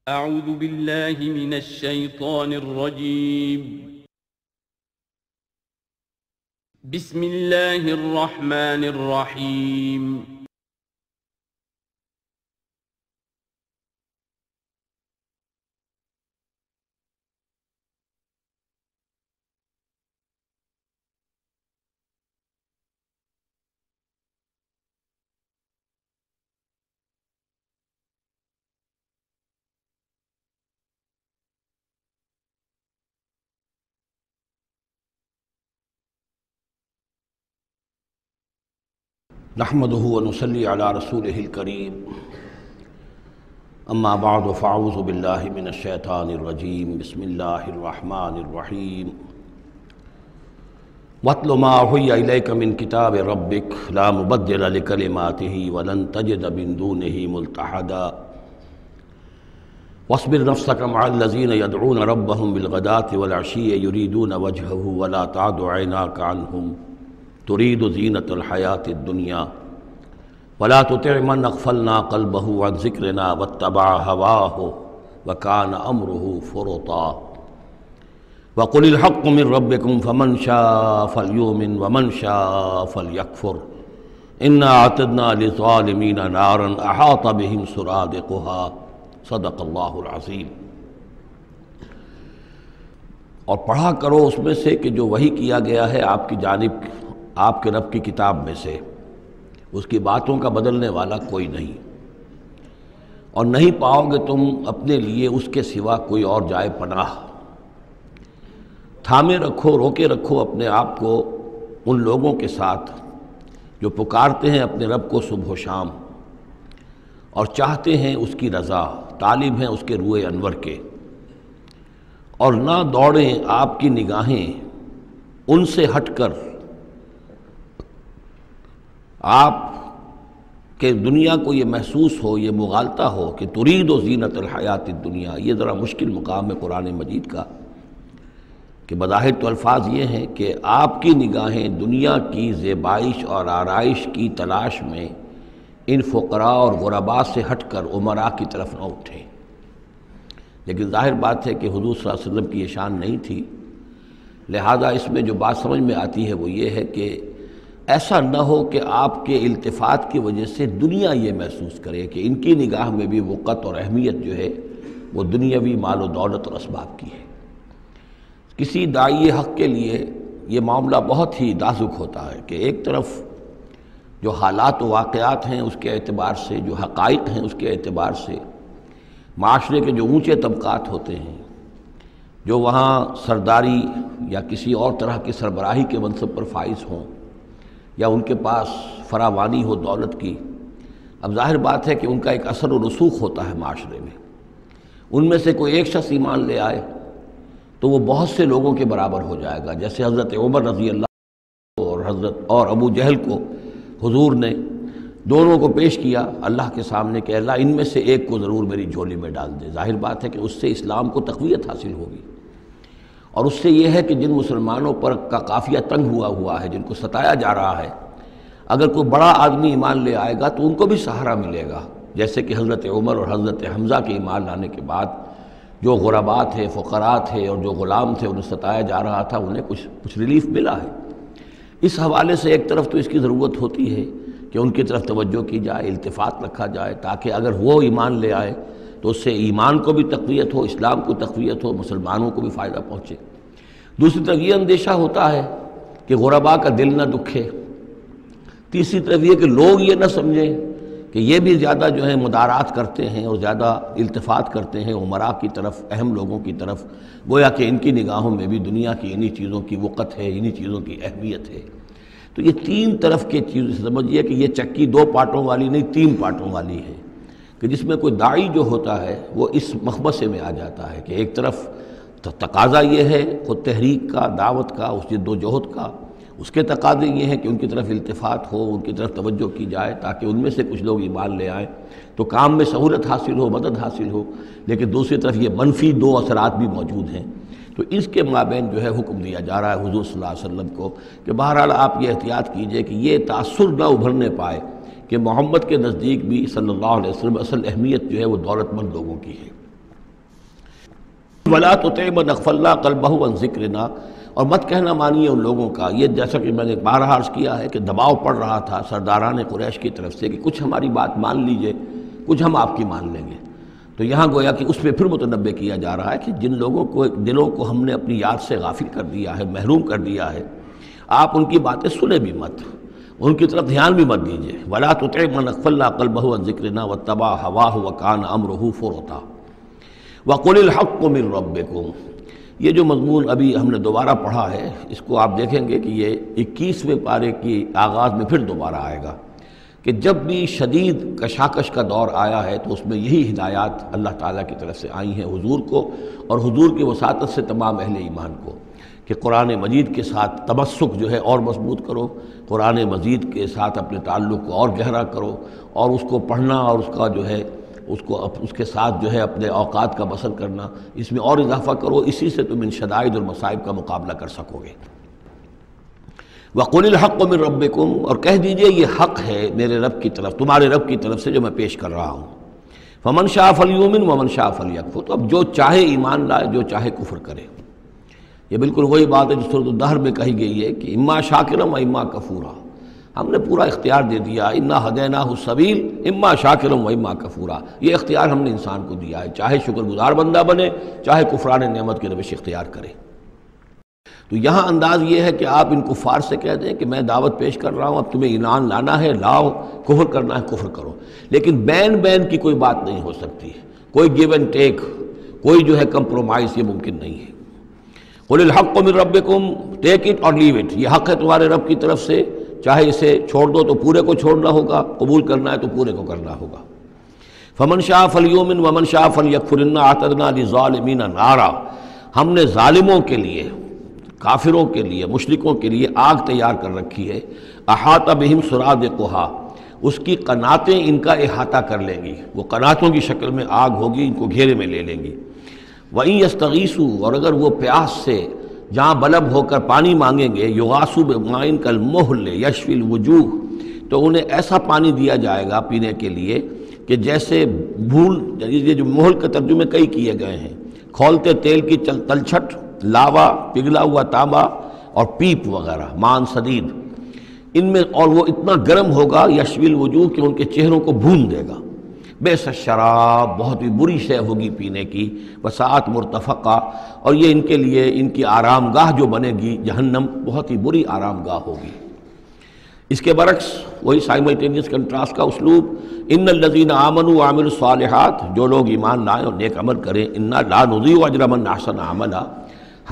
اعوذ باللہ من الشیطان الرجیم بسم اللہ الرحمن الرحیم نحمده ونصلي على رسوله الكريم اما بعد فاعوذ بالله من الشيطان الرجيم بسم الله الرحمن الرحيم واتل ما اوحي اليك من كتاب ربك لا مبدل لكلماته ولن تجد من دونه ملتحدا واصبر نفسك مع الذين يدعون ربهم بالغداة والعشي يريدون وجهه ولا تعد عيناك عنهم تريد زینة الحیاة الدنیا ولا تطع من اغفلنا قلبه عن ذکرنا واتبع هواه وكان امره فرطا وقل الحق من ربكم فمن شاء فليؤمن ومن شاء فليكفر انا اعتدنا للظالمين نارا احاط بهم سرادقها صدق اللہ العظیم۔ اور پڑھا کرو اس میں سے کہ جو وحی کیا گیا ہے آپ کی جانب آپ کے رب کی کتاب میں سے، اس کی باتوں کا بدلنے والا کوئی نہیں، اور نہیں پاؤ گے تم اپنے لیے اس کے سوا کوئی اور جائے پناہ۔ تھامے رکھو، روکے رکھو اپنے آپ کو ان لوگوں کے ساتھ جو پکارتے ہیں اپنے رب کو صبح و شام اور چاہتے ہیں اس کی رضا، طالب ہیں اس کے روئے انور کے، اور نہ دوڑیں آپ کی نگاہیں ان سے ہٹ کر آپ کہ دنیا کو یہ محسوس ہو، یہ مغالطہ ہو کہ ترید و زینت الحیات الدنیا۔ یہ ذرا مشکل مقام ہے قرآن مجید کا کہ بظاہر تو الفاظ یہ ہیں کہ آپ کی نگاہیں دنیا کی زیبائش اور آرائش کی تلاش میں ان فقراء اور غرباء سے ہٹ کر امراء کی طرف نہ اٹھیں، لیکن ظاہر بات ہے کہ حضور صلی اللہ علیہ وسلم کی یہ شان نہیں تھی، لہذا اس میں جو بات سمجھ میں آتی ہے وہ یہ ہے کہ ایسا نہ ہو کہ آپ کے التفات کی وجہ سے دنیا یہ محسوس کرے کہ ان کی نگاہ میں بھی وقت اور اہمیت جو ہے وہ دنیاوی مال و دولت اور اسباب کی ہے۔ کسی داعی حق کے لیے یہ معاملہ بہت ہی نازک ہوتا ہے کہ ایک طرف جو حالات و واقعات ہیں اس کے اعتبار سے، جو حقائق ہیں اس کے اعتبار سے، معاشرے کے جو اونچے طبقات ہوتے ہیں، جو وہاں سرداری یا کسی اور طرح کی سربراہی کے منصب پر فائز ہوں یا ان کے پاس فراوانی ہو دولت کی، اب ظاہر بات ہے کہ ان کا ایک اثر و رسوخ ہوتا ہے معاشرے میں۔ ان میں سے کوئی ایک شخص ایمان لے آئے تو وہ بہت سے لوگوں کے برابر ہو جائے گا، جیسے حضرت عمر رضی اللہ اور ابو جہل کو حضور نے دونوں کو پیش کیا اللہ کے سامنے کہ اللہ ان میں سے ایک کو ضرور میری جھولی میں ڈال دے۔ ظاہر بات ہے کہ اس سے اسلام کو تقویت حاصل ہوگی، اور اس سے یہ ہے کہ جن مسلمانوں پر کا قافیہ تنگ ہوا ہے، جن کو ستایا جا رہا ہے، اگر کوئی بڑا آدمی ایمان لے آئے گا تو ان کو بھی سہارا ملے گا، جیسے کہ حضرت عمر اور حضرت حمزہ کے ایمان لانے کے بعد جو غرباء تھے، فقراء تھے اور جو غلام تھے انہیں ستایا جا رہا تھا، انہیں کچھ ریلیف ملا ہے۔ اس حوالے سے ایک طرف تو اس کی ضرورت ہوتی ہے کہ ان کی طرف توجہ کی جائے، التفات رکھا جائے، تاکہ اگر وہ ایمان لے آئے تو اس سے ایمان کو بھی تقویت ہو، اسلام کو تقویت ہو، مسلمانوں کو بھی فائدہ پہنچے۔ دوسری طرف یہ اندیشہ ہوتا ہے کہ غرباء کا دل نہ دکھے، تیسری طرف یہ کہ لوگ یہ نہ سمجھیں کہ یہ بھی زیادہ جو ہے مدارات کرتے ہیں اور زیادہ التفات کرتے ہیں امراء کی طرف، اہم لوگوں کی طرف، گویا کہ ان کی نگاہوں میں بھی دنیا کی انہی چیزوں کی وقت ہے، انہی چیزوں کی اہمیت ہے۔ تو یہ تین طرف کے چیز سمجھیے کہ یہ چکی دو پارٹوں والی نہیں، تین پارٹوں والی ہے، کہ جس میں کوئی داعی جو ہوتا ہے وہ اس مخمصے میں آ جاتا ہے کہ ایک طرف تقاضا یہ ہے خود تحریک کا، دعوت کا، اس جد و جہد کا، اس کے تقاضے یہ ہیں کہ ان کی طرف التفات ہو، ان کی طرف توجہ کی جائے تاکہ ان میں سے کچھ لوگ ایمان لے آئیں تو کام میں سہولت حاصل ہو، مدد حاصل ہو، لیکن دوسری طرف یہ منفی دو اثرات بھی موجود ہیں۔ تو اس کے مابین جو ہے حکم دیا جا رہا ہے حضور صلی اللہ علیہ وسلم کو کہ بہرحال آپ یہ احتیاط کیجئے کہ یہ تاثر نہ ابھرنے پائے کہ محمد کے نزدیک بھی صلی اللہ علیہ وسلم اصل اہمیت جو ہے وہ دولت مند لوگوں کی ہے۔ ولا تطع من اغفلنا قلبه عن ذکرنا، اور مت کہنا مانیے ان لوگوں کا، یہ جیسا کہ میں نے بارہا عرض کیا ہے کہ دباؤ پڑ رہا تھا سرداران قریش کی طرف سے کہ کچھ ہماری بات مان لیجئے، کچھ ہم آپ کی مان لیں گے۔ تو یہاں گویا کہ اس پہ پھر متنبہ کیا جا رہا ہے کہ جن لوگوں کو دلوں کو ہم نے اپنی یاد سے غافل کر دیا ہے، محروم کر دیا ہے، آپ ان کی باتیں سنیں بھی مت، ان کی طرف دھیان بھی مت دیجیے۔ ولا تطع من اغفلنا قلبه عن ذکرنا واتبع هواه وكان امره فرطا وقل الحق من ربکم۔ یہ جو مضمون ابھی ہم نے دوبارہ پڑھا ہے، اس کو آپ دیکھیں گے کہ یہ 21ویں پارے کی آغاز میں پھر دوبارہ آئے گا کہ جب بھی شدید کشاکش کا دور آیا ہے تو اس میں یہی ہدایات اللہ تعالیٰ کی طرف سے آئی ہیں حضور کو اور حضور کی وساطت سے تمام اہل ایمان کو، کہ قرآن مجید کے ساتھ تمسک جو ہے اور مضبوط کرو، قرآن مجید کے ساتھ اپنے تعلق کو اور گہرا کرو، اور اس کو پڑھنا اور اس کا جو ہے اس کے ساتھ جو ہے اپنے اوقات کا بسر کرنا، اس میں اور اضافہ کرو، اسی سے تم ان شدائد اور مصائب کا مقابلہ کر سکو گے۔ وَقُلِ الْحَقُّ مِن رَبِّكُمْ، اور کہہ دیجئے یہ حق ہے میرے رب کی طرف، تمہارے رب کی طرف سے جو میں پیش کر رہا ہوں۔ فَمَن شَاءَ فَلْيُؤْمِنْ وَمَن شَاءَ فَلْيَكْفُرْ، تو اب جو چاہے ایمان لائے، جو چاہے کفر کرے۔ یہ بالکل وہی بات ہے جو سورۃ الدہر میں کہی گئی ہے کہ اما شاکرا و اما کفورا، ہم نے پورا اختیار دے دیا، انا ہدیناہ السبیل اما شاکرا و اما کفورا، یہ اختیار ہم نے انسان کو دیا ہے، چاہے شکر گزار بندہ بنے، چاہے کفران نعمت کی روش اختیار کرے۔ تو یہاں انداز یہ ہے کہ آپ ان کفار سے کہہ دیں کہ میں دعوت پیش کر رہا ہوں، اب تمہیں ایمان لانا ہے لاؤ، کفر کرنا ہے کفر کرو، لیکن بین کی کوئی بات نہیں ہو سکتی، کوئی گیو اینڈ ٹیک، کوئی جو ہے کمپرومائز یہ ممکن نہیں ہے۔ قل الحق من ربکم، ٹیک اٹ اور لیو اٹ، یہ حق ہے تمہارے رب کی طرف سے، چاہے اسے چھوڑ دو تو پورے کو چھوڑنا ہوگا، قبول کرنا ہے تو پورے کو کرنا ہوگا۔ فمن شاء فلیؤمن ومن شاء فلیکفر انا اعتدنا للظالمین نارا، ہم نے ظالموں کے لیے، کافروں کے لیے، مشرکوں کے لیے آگ تیار کر رکھی ہے، احاط بہم سرادقھا، اس کی قناتیں ان کا احاطہ کر لیں گی، وہ قناتوں کی شکل میں آگ ہوگی، ان کو گھیرے میں لے لیں گی۔ وَإِن يَسْتَغِيثُوا، اور اگر وہ پیاس سے جہاں بلب ہو کر پانی مانگیں گے، یغاثوا بماء کالمہل یشفی الوجوہ، تو انہیں ایسا پانی دیا جائے گا پینے کے لیے کہ جیسے بھول، یہ جو مہل کے ترجمے کئی کیے گئے ہیں، کھولتے تیل کی تلچھٹ، لاوا، پگھلا ہوا تانبا اور پیپ وغیرہ، مان سدید، ان میں، اور وہ اتنا گرم ہوگا یشفی الوجوہ کہ ان کے چہروں کو بھون دے گا۔ بیس الشراب، بہت ہی بری شے ہوگی پینے کی، وساعت مرتفقہ، اور یہ ان کے لیے ان کی آرام گاہ جو بنے گی جہنم، بہت ہی بری آرام گاہ ہوگی۔ اس کے برعکس وہی سائملٹینیس کنٹراسٹ کا اسلوب، ان الذین آمنوا وعملوا الصالحات، جو لوگ ایمان لائیں اور نیک عمل کریں، انا لا نضیع اجر من احسن عملا،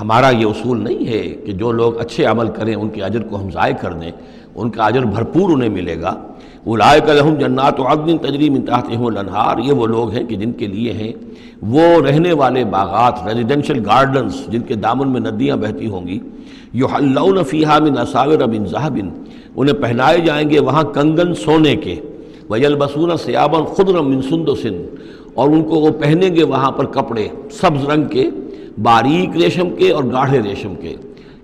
ہمارا یہ اصول نہیں ہے کہ جو لوگ اچھے عمل کریں ان کے اجر کو ہم ضائع کر دیں، ان کا اجر بھرپور انہیں ملے گا۔ اولئک لہم جنات عدن تجری من تحتہم الانہار، یہ وہ لوگ ہیں کہ جن کے لیے ہیں وہ رہنے والے باغات، ریزیڈینشل گارڈنز، جن کے دامن میں ندیاں بہتی ہوں گی، یحلون فیہا من اساور من ذہب، انہیں پہنائے جائیں گے وہاں کنگن سونے کے، ویلبسون ثیابا خضرا من سندس، اور ان کو وہ پہنیں گے وہاں پر کپڑے سبز رنگ کے، باریک ریشم کے اور گاڑھے ریشم کے،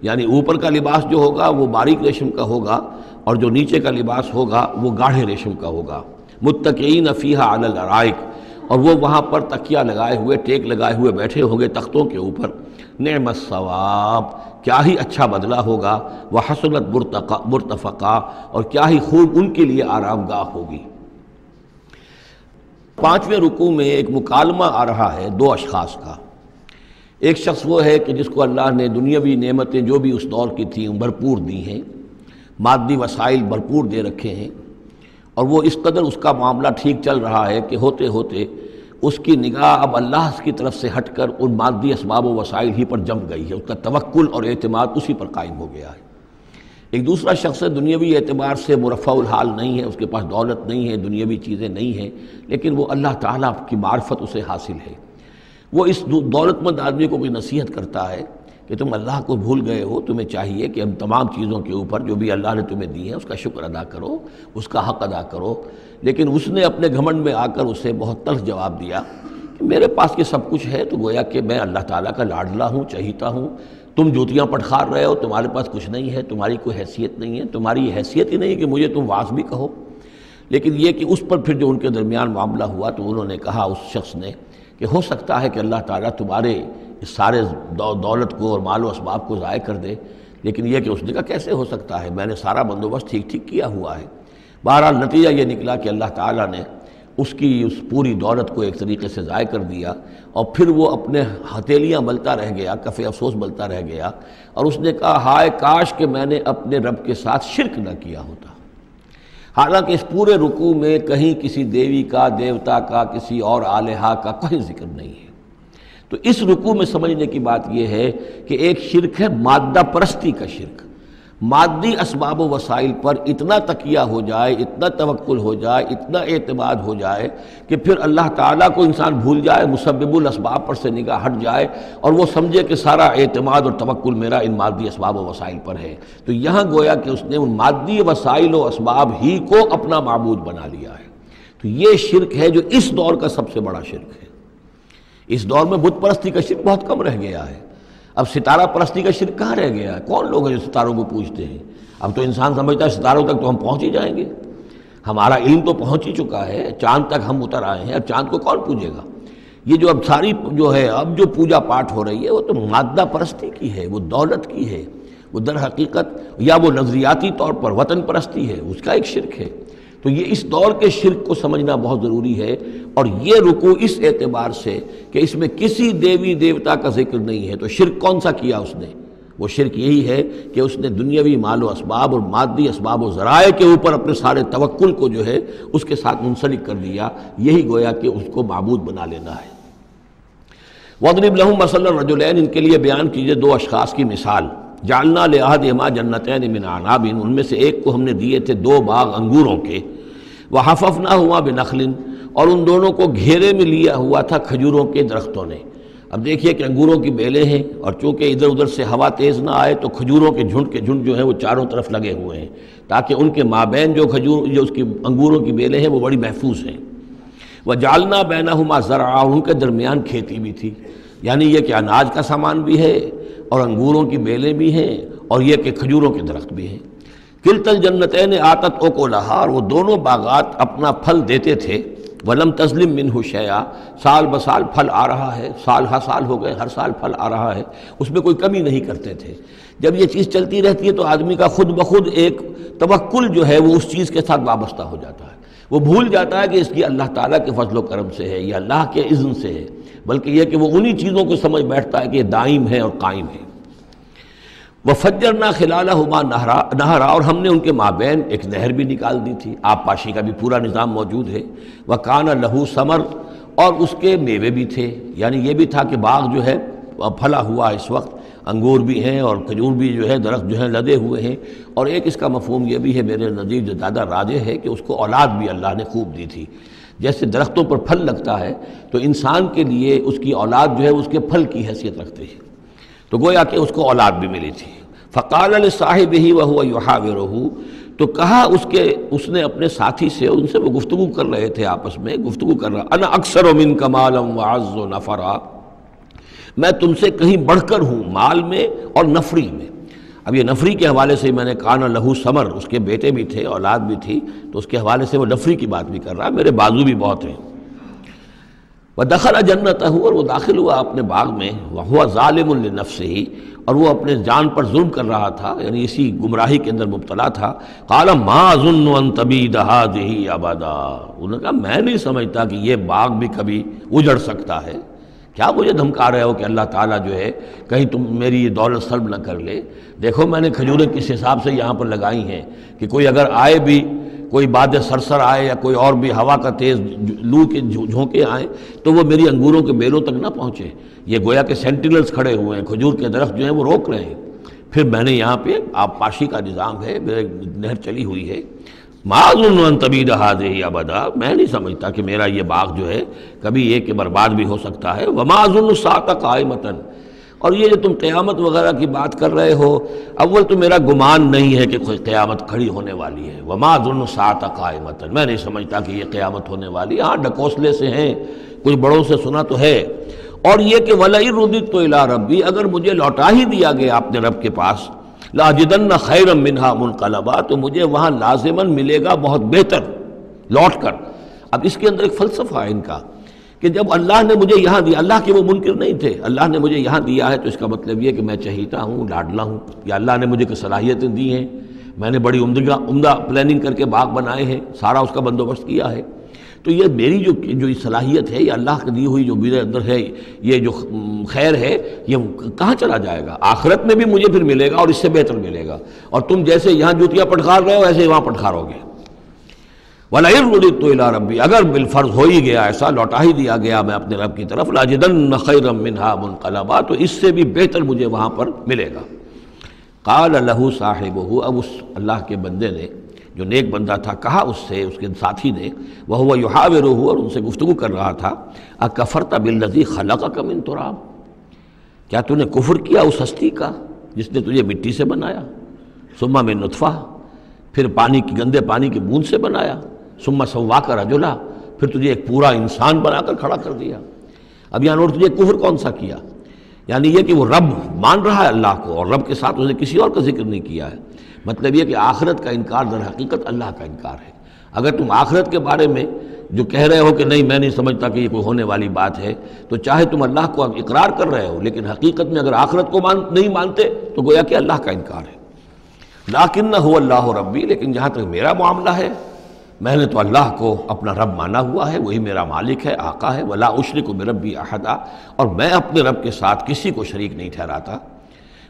یعنی اوپر کا لباس جو ہوگا وہ باریک ریشم کا ہوگا اور جو نیچے کا لباس ہوگا وہ گاڑھے ریشم کا ہوگا۔ متکئین فیہا علی الارائک، اور وہ وہاں پر تکیہ لگائے ہوئے، ٹیک لگائے ہوئے بیٹھے ہوں گے تختوں کے اوپر۔ نعم الثواب، کیا ہی اچھا بدلہ ہوگا، وحسنت مرتفقہ، اور کیا ہی خوب ان کے لیے آرام گاہ ہوگی۔ 5ویں رکوع میں ایک مکالمہ آ رہا ہے دو اشخاص کا۔ ایک شخص وہ ہے کہ جس کو اللہ نے دنیاوی نعمتیں جو بھی اس دور کی تھیں بھرپور دی ہیں، مادی وسائل بھرپور دے رکھے ہیں، اور وہ اس قدر اس کا معاملہ ٹھیک چل رہا ہے کہ ہوتے ہوتے اس کی نگاہ اب اللہ کی طرف سے ہٹ کر ان مادی اسباب و وسائل ہی پر جم گئی ہے، اس کا توکل اور اعتماد اسی پر قائم ہو گیا ہے۔ ایک دوسرا شخص ہے دنیاوی اعتبار سے مرفع الحال نہیں ہے، اس کے پاس دولت نہیں ہے، دنیاوی چیزیں نہیں ہیں، لیکن وہ اللہ تعالیٰ کی معرفت اسے حاصل ہے۔ وہ اس دولت مند آدمی کو بھی نصیحت کرتا ہے کہ تم اللہ کو بھول گئے ہو، تمہیں چاہیے کہ ہم تمام چیزوں کے اوپر جو بھی اللہ نے تمہیں دی ہے اس کا شکر ادا کرو، اس کا حق ادا کرو۔ لیکن اس نے اپنے گھمنڈ میں آ کر اسے بہت تلخ جواب دیا کہ میرے پاس یہ سب کچھ ہے تو گویا کہ میں اللہ تعالیٰ کا لاڈلا ہوں، چہیتا ہوں، تم جوتیاں پٹخار رہے ہو، تمہارے پاس کچھ نہیں ہے، تمہاری کوئی حیثیت نہیں ہے، تمہاری حیثیت ہی نہیں ہے کہ مجھے تم واعظ بھی کہو۔ لیکن یہ کہ اس پر پھر جو ان کے درمیان معاملہ ہوا تو انہوں نے کہا، اس شخص نے، کہ ہو سکتا ہے کہ اللہ تعالیٰ تمہارے اس سارے دولت کو اور مال و اسباب کو ضائع کر دے، لیکن یہ کہ اس نے کہا کیسے ہو سکتا ہے، میں نے سارا بندوبست ٹھیک ٹھیک کیا ہوا ہے۔ بہرحال نتیجہ یہ نکلا کہ اللہ تعالیٰ نے اس کی اس پوری دولت کو ایک طریقے سے ضائع کر دیا، اور پھر وہ اپنے ہتھیلیاں ملتا رہ گیا، کف افسوس ملتا رہ گیا، اور اس نے کہا ہائے کاش کہ میں نے اپنے رب کے ساتھ شرک نہ کیا ہوتا۔ حالانکہ اس پورے رکوع میں کہیں کسی دیوی کا، دیوتا کا، کسی اور الہہ کا کوئی ذکر نہیں ہے۔ تو اس رکوع میں سمجھنے کی بات یہ ہے کہ ایک شرک ہے مادہ پرستی کا شرک، مادی اسباب و وسائل پر اتنا تکیہ ہو جائے، اتنا توکل ہو جائے، اتنا اعتماد ہو جائے کہ پھر اللہ تعالیٰ کو انسان بھول جائے، مسبب الاسباب پر سے نگاہ ہٹ جائے، اور وہ سمجھے کہ سارا اعتماد اور توکل میرا ان مادی اسباب و وسائل پر ہے۔ تو یہاں گویا کہ اس نے ان مادی وسائل و اسباب ہی کو اپنا معبود بنا لیا ہے۔ تو یہ شرک ہے جو اس دور کا سب سے بڑا شرک ہے۔ اس دور میں بت پرستی کا شرک بہت کم رہ گیا ہے، اب ستارہ پرستی کا شرک کہاں رہ گیا ہے؟ کون لوگ ہیں جو ستاروں کو پوجتے ہیں؟ اب تو انسان سمجھتا ہے ستاروں تک تو ہم پہنچ ہی جائیں گے، ہمارا علم تو پہنچ ہی چکا ہے، چاند تک ہم اتر آئے ہیں، اب چاند کو کون پوجے گا؟ یہ جو اب ساری جو ہے اب جو پوجا پاٹ ہو رہی ہے وہ تو مادہ پرستی کی ہے، وہ دولت کی ہے، وہ در حقیقت یا وہ نظریاتی طور پر وطن پرستی ہے، اس کا ایک شرک ہے۔ تو یہ اس دور کے شرک کو سمجھنا بہت ضروری ہے، اور یہ رکوع اس اعتبار سے کہ اس میں کسی دیوی دیوتا کا ذکر نہیں ہے۔ تو شرک کون سا کیا اس نے؟ وہ شرک یہی ہے کہ اس نے دنیاوی مال و اسباب اور مادی اسباب و ذرائع کے اوپر اپنے سارے توکل کو جو ہے اس کے ساتھ منسلک کر دیا، یہی گویا کہ اس کو معبود بنا لینا ہے۔ وَاضْرِبْ لَهُم مَثَلَ الرَّجُلَيْنِ، ان کے لیے بیان کیجئے دو اشخاص کی مثال۔ جعلنا لأحدهما جنتین من اعناب، ان میں سے ایک کو ہم نے دیے تھے دو باغ انگوروں کے، وحففناہما بنخل، اور ان دونوں کو گھیرے میں لیا ہوا تھا کھجوروں کے درختوں نے۔ اب دیکھیے کہ انگوروں کی بیلیں ہیں، اور چونکہ ادھر ادھر سے ہوا تیز نہ آئے تو کھجوروں کے جھنڈ جو ہیں وہ چاروں طرف لگے ہوئے ہیں، تاکہ ان کے مابین جو اس کی انگوروں کی بیلیں ہیں وہ بڑی محفوظ ہیں۔ وجعلنا بینہما زرعا، ان کے درمیان کھیتی بھی تھی، یعنی یہ کہ اناج کا سامان بھی ہے اور انگوروں کی بیلیں بھی ہیں، اور یہ کہ کھجوروں کے درخت بھی ہیں۔ کلتا الجنتین آتت اکلہا، اور وہ دونوں باغات اپنا پھل دیتے تھے، ولم تظلم منہ شیئا، سال بسال پھل آ رہا ہے، سال ہر سال ہو گئے، ہر سال پھل آ رہا ہے، اس میں کوئی کمی نہیں کرتے تھے۔ جب یہ چیز چلتی رہتی ہے تو آدمی کا خود بخود ایک توکل جو ہے وہ اس چیز کے ساتھ وابستہ ہو جاتا ہے، وہ بھول جاتا ہے کہ اس کی اللہ تعالیٰ کے فضل و کرم سے ہے یا اللہ کے اذن سے ہے، بلکہ یہ کہ وہ انہی چیزوں کو سمجھ بیٹھتا ہے کہ یہ دائم ہے اور قائم ہے۔ وَفَجَّرْنَا خِلَالَهُمَا نَهْرًا، اور ہم نے ان کے مابین ایک نہر بھی نکال دی تھی، آب پاشی کا بھی پورا نظام موجود ہے۔ وَكَانَ لَهُ ثَمَرٌ، اور اس کے میوے بھی تھے، یعنی یہ بھی تھا کہ باغ جو ہے پھلا ہوا اس وقت، انگور بھی ہیں اور کھجور بھی جو ہے درخت جو ہیں لدے ہوئے ہیں، اور ایک اس کا مفہوم یہ بھی ہے میرے نزدیک جو زیادہ راجح ہے کہ اس کو اولاد بھی اللہ نے خوب دی تھی۔ جیسے درختوں پر پھل لگتا ہے تو انسان کے لیے اس کی اولاد جو ہے اس کے پھل کی حیثیت رکھتے ہیں، تو گویا کہ اس کو اولاد بھی ملی تھی۔ فقال لصاحبہ وہو یحاورہ، تو کہا اس نے اپنے ساتھی سے، ان سے وہ گفتگو کر رہے تھے، آپس میں گفتگو کر رہا، انا اکثر منک مالا واعز نفرا، میں تم سے کہیں بڑھ کر ہوں مال میں اور نفری میں۔ اب یہ نفری کے حوالے سے میں نے کان لہو ثمر، اس کے بیٹے بھی تھے، اولاد بھی تھی، تو اس کے حوالے سے وہ نفری کی بات بھی کر رہا، میرے بازو بھی بہت ہیں۔ وَدَخَلَ جَنَّتَهُ، اور وہ داخل ہوا اپنے باغ میں، وَهُوَ ظَالِمٌ لِنَفْسِهِ، اور وہ اپنے جان پر ظلم کر رہا تھا، یعنی اسی گمراہی کے اندر مبتلا تھا۔ قَالَ مَا أَظُنُّ أَن تَبِيدَ هَٰذِهِ أَبَدًا، انہوں نے کہا میں نہیں سمجھتا کہ یہ باغ بھی کبھی اجڑ سکتا ہے۔ کیا مجھے دھمکا رہے ہو کہ اللہ تعالیٰ جو ہے کہیں تم میری یہ دولت سلب نہ کر لے؟ دیکھو میں نے کھجوریں کس حساب سے یہاں پر لگائی ہیں کہ کوئی اگر آئے بھی، کوئی باد سرسر آئے یا کوئی اور بھی ہوا کا تیز لو کے جھونکے آئیں تو وہ میری انگوروں کے بیلوں تک نہ پہنچے۔ یہ گویا کہ سینٹینلز کھڑے ہوئے ہیں، کھجور کے درخت جو ہیں وہ روک رہے ہیں۔ پھر میں نے یہاں پہ آب پاشی کا نظام ہے، نہر چلی ہوئی ہے۔ ما اظن ان تبید هذه ابدا، میں نہیں سمجھتا کہ میرا یہ باغ جو ہے کبھی یہ کہ برباد بھی ہو سکتا ہے۔ وما اظن الساعة قائمة، اور یہ جو تم قیامت وغیرہ کی بات کر رہے ہو، اول تو میرا گمان نہیں ہے کہ کوئی قیامت کھڑی ہونے والی ہے۔ وما اظن الساعة قائمة، میں نہیں سمجھتا کہ یہ قیامت ہونے والی ہے۔ ہاں ڈکوسلے سے ہیں، کچھ بڑوں سے سنا تو ہے، اور یہ کہ وَلَئِن رُدِدتُّ إِلَىٰ رَبِّي، اگر مجھے لوٹا ہی دیا گیا اپنے رب کے پاس، لَأَجِدَنَّ خَيْرًا مِنْهَا مُنْقَلَبًا، تو مجھے وہاں لازماً ملے گا بہت بہتر لوٹ کر۔ اب اس کے اندر ایک فلسفہ ہے ان کا کہ جب اللہ نے مجھے یہاں دیا، اللہ کے وہ منکر نہیں تھے، اللہ نے مجھے یہاں دیا ہے تو اس کا مطلب یہ کہ میں چہیتا ہوں، لاڈلا ہوں، یا اللہ نے مجھے کچھ صلاحیتیں دی ہیں، میں نے بڑی عمدہ پلاننگ کر کے باغ بنائے ہیں، سارا اس کا بندوبست کیا ہے، تو یہ میری جو صلاحیت ہے، یہ اللہ کی دی ہوئی جو میرے اندر ہے، یہ جو خیر ہے، یہ کہاں چلا جائے گا؟ آخرت میں بھی مجھے پھر ملے گا اور اس سے بہتر ملے گا، اور تم جیسے یہاں جوتیاں پٹخار رہے ہو ایسے ہی وہاں پٹخارو گے۔ وَلَئِن رُدِدتُّ إِلَىٰ رَبِّي، اگر بالفرض ہو ہی گیا ایسا، لوٹا ہی دیا گیا میں اپنے رب کی طرف، لَأَجِدَنَّ خَيْرًا مِّنْهَا مُنقَلَبًا، تو اس سے بھی بہتر مجھے وہاں پر ملے گا۔ قَالَ لَهُ صَاحِبُهُ، اب اس اللہ کے بندے نے جو نیک بندہ تھا کہا اس سے، اس کے ساتھی نے، وَهُوَ يُحَاوِرُهُ، اور ان سے گفتگو کر رہا تھا، أَكَفَرْتَ بِالَّذِي خَلَقَكَ مِن تُرَابٍ، کیا تو نے کفر کیا اس ہستی کا جس نے تجھے مٹی سے بنایا، ثم من نطفہ، پھر گندے پانی کی بوند سے بنایا، ثم سواک رجلا، پھر تجھے ایک پورا انسان بنا کر کھڑا کر دیا۔ اب یہاں اور تجھے کفر کون سا کیا؟ یعنی یہ کہ وہ رب مان رہا ہے اللہ کو، اور رب کے ساتھ اس نے کسی اور کا ذکر نہیں کیا ہے۔ مطلب یہ کہ آخرت کا انکار در حقیقت اللہ کا انکار ہے۔ اگر تم آخرت کے بارے میں جو کہہ رہے ہو کہ نہیں میں نہیں سمجھتا کہ یہ کوئی ہونے والی بات ہے، تو چاہے تم اللہ کو اقرار کر رہے ہو، لیکن حقیقت میں اگر آخرت کو نہیں مانتے تو گویا کہ اللہ کا انکار ہے۔ لَٰكِنَّ هُوَ اللَّهُ رَبِّي، لیکن جہاں تک میرا معاملہ ہے، میں نے تو اللہ کو اپنا رب مانا ہوا ہے، وہی میرا مالک ہے، آقا ہے، وَلَا أُشْرِكُ بِرَبِّي أَحَدًا، اور میں اپنے رب کے ساتھ کسی کو شریک نہیں ٹھہراتا۔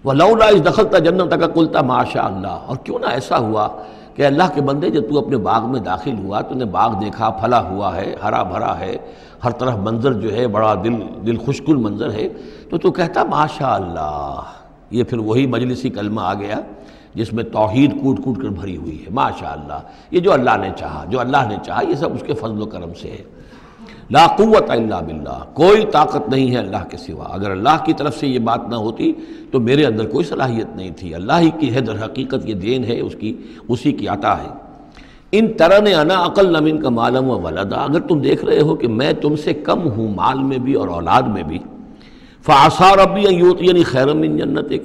وَلَوْلَا إِذْ دَخَلْتَ جَنَّتَكَ قُلْتَ مَا شَاءَ اللَّهُ، اور کیوں نہ ایسا ہوا کہ اللہ کے بندے جب تو اپنے باغ میں داخل ہوا، تو نے باغ دیکھا پھلا ہوا ہے، ہرا بھرا ہے، ہر طرف منظر جو ہے بڑا دل خوشکن منظر ہے، تو کہتا ما شاء اللہ۔ یہ پھر وہی مجلسی کلمہ آ گیا جس میں توحید کوٹ کوٹ کر بھری ہوئی ہے، ماشاء اللہ، یہ جو اللہ نے چاہا، جو اللہ نے چاہا، یہ سب اس کے فضل و کرم سے ہے۔ لا قوت الا باللہ، کوئی طاقت نہیں ہے اللہ کے سوا۔ اگر اللہ کی طرف سے یہ بات نہ ہوتی تو میرے اندر کوئی صلاحیت نہیں تھی، اللہ ہی کی ہے در حقیقت، یہ دین ہے اسی کی عطا ہے۔ ان ترن انا اقل منک مالا و ولدا، اگر تم دیکھ رہے ہو کہ میں تم سے کم ہوں مال میں بھی اور اولاد میں بھی، فعسى ربی ان یؤتینی خیرا من جنتک،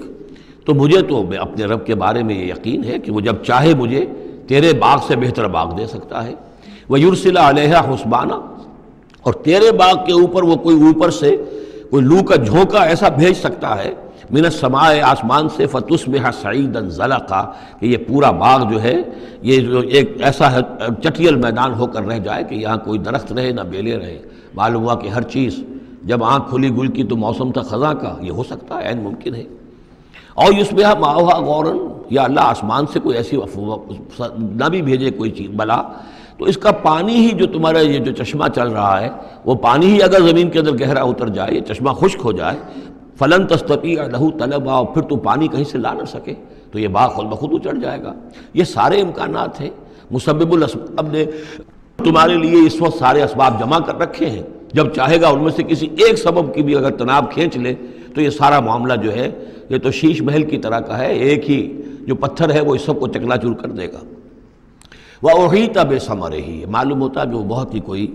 تو مجھے تو اپنے رب کے بارے میں یہ یقین ہے کہ وہ جب چاہے مجھے تیرے باغ سے بہتر باغ دے سکتا ہے، وَيُرْسِلَ عَلَيْهَا حُسْبَانًا، اور تیرے باغ کے اوپر وہ کوئی اوپر سے کوئی لو کا جھونکا ایسا بھیج سکتا ہے، من السماء، آسمان سے، فَتُصْبِحَ صَعِيدًا زَلَقًا، کہ یہ پورا باغ جو ہے یہ جو ایک ایسا چٹیل میدان ہو کر رہ جائے کہ یہاں کوئی درخت رہے نہ بیلے رہے۔ معلوم ہوا کہ ہر چیز جب آنکھ کھلی گل کی تو موسم تھا خزاں کا، یہ ہو سکتا ہے، عین ممکن ہے۔ اور یصبح ماؤہا غوراً، یا اللہ آسمان سے کوئی ایسی نہ بھی بھیجے کوئی چیز بلا، تو اس کا پانی ہی جو تمہارا یہ جو چشمہ چل رہا ہے، وہ پانی ہی اگر زمین کے اندر گہرا اتر جائے، یہ چشمہ خشک ہو جائے، فلن تستطیع لہ طلبا، اور پھر تو پانی کہیں سے لا نہ سکے، تو یہ باغ خود بخود اچڑ جائے گا۔ یہ سارے امکانات ہیں، مسبب الاسباب نے تمہارے لیے اس وقت سارے اسباب جمع کر رکھے ہیں، جب چاہے گا ان میں سے کسی ایک سبب کی بھی اگر تناب کھینچ لے تو یہ سارا معاملہ جو ہے یہ تو شیش محل کی طرح کا ہے، ایک ہی جو پتھر ہے وہ اس سب کو چکنا چور کر دے گا۔ وَأُحِيطَ بِثَمَرِهِ، معلوم ہوتا کہ وہ بہت ہی کوئی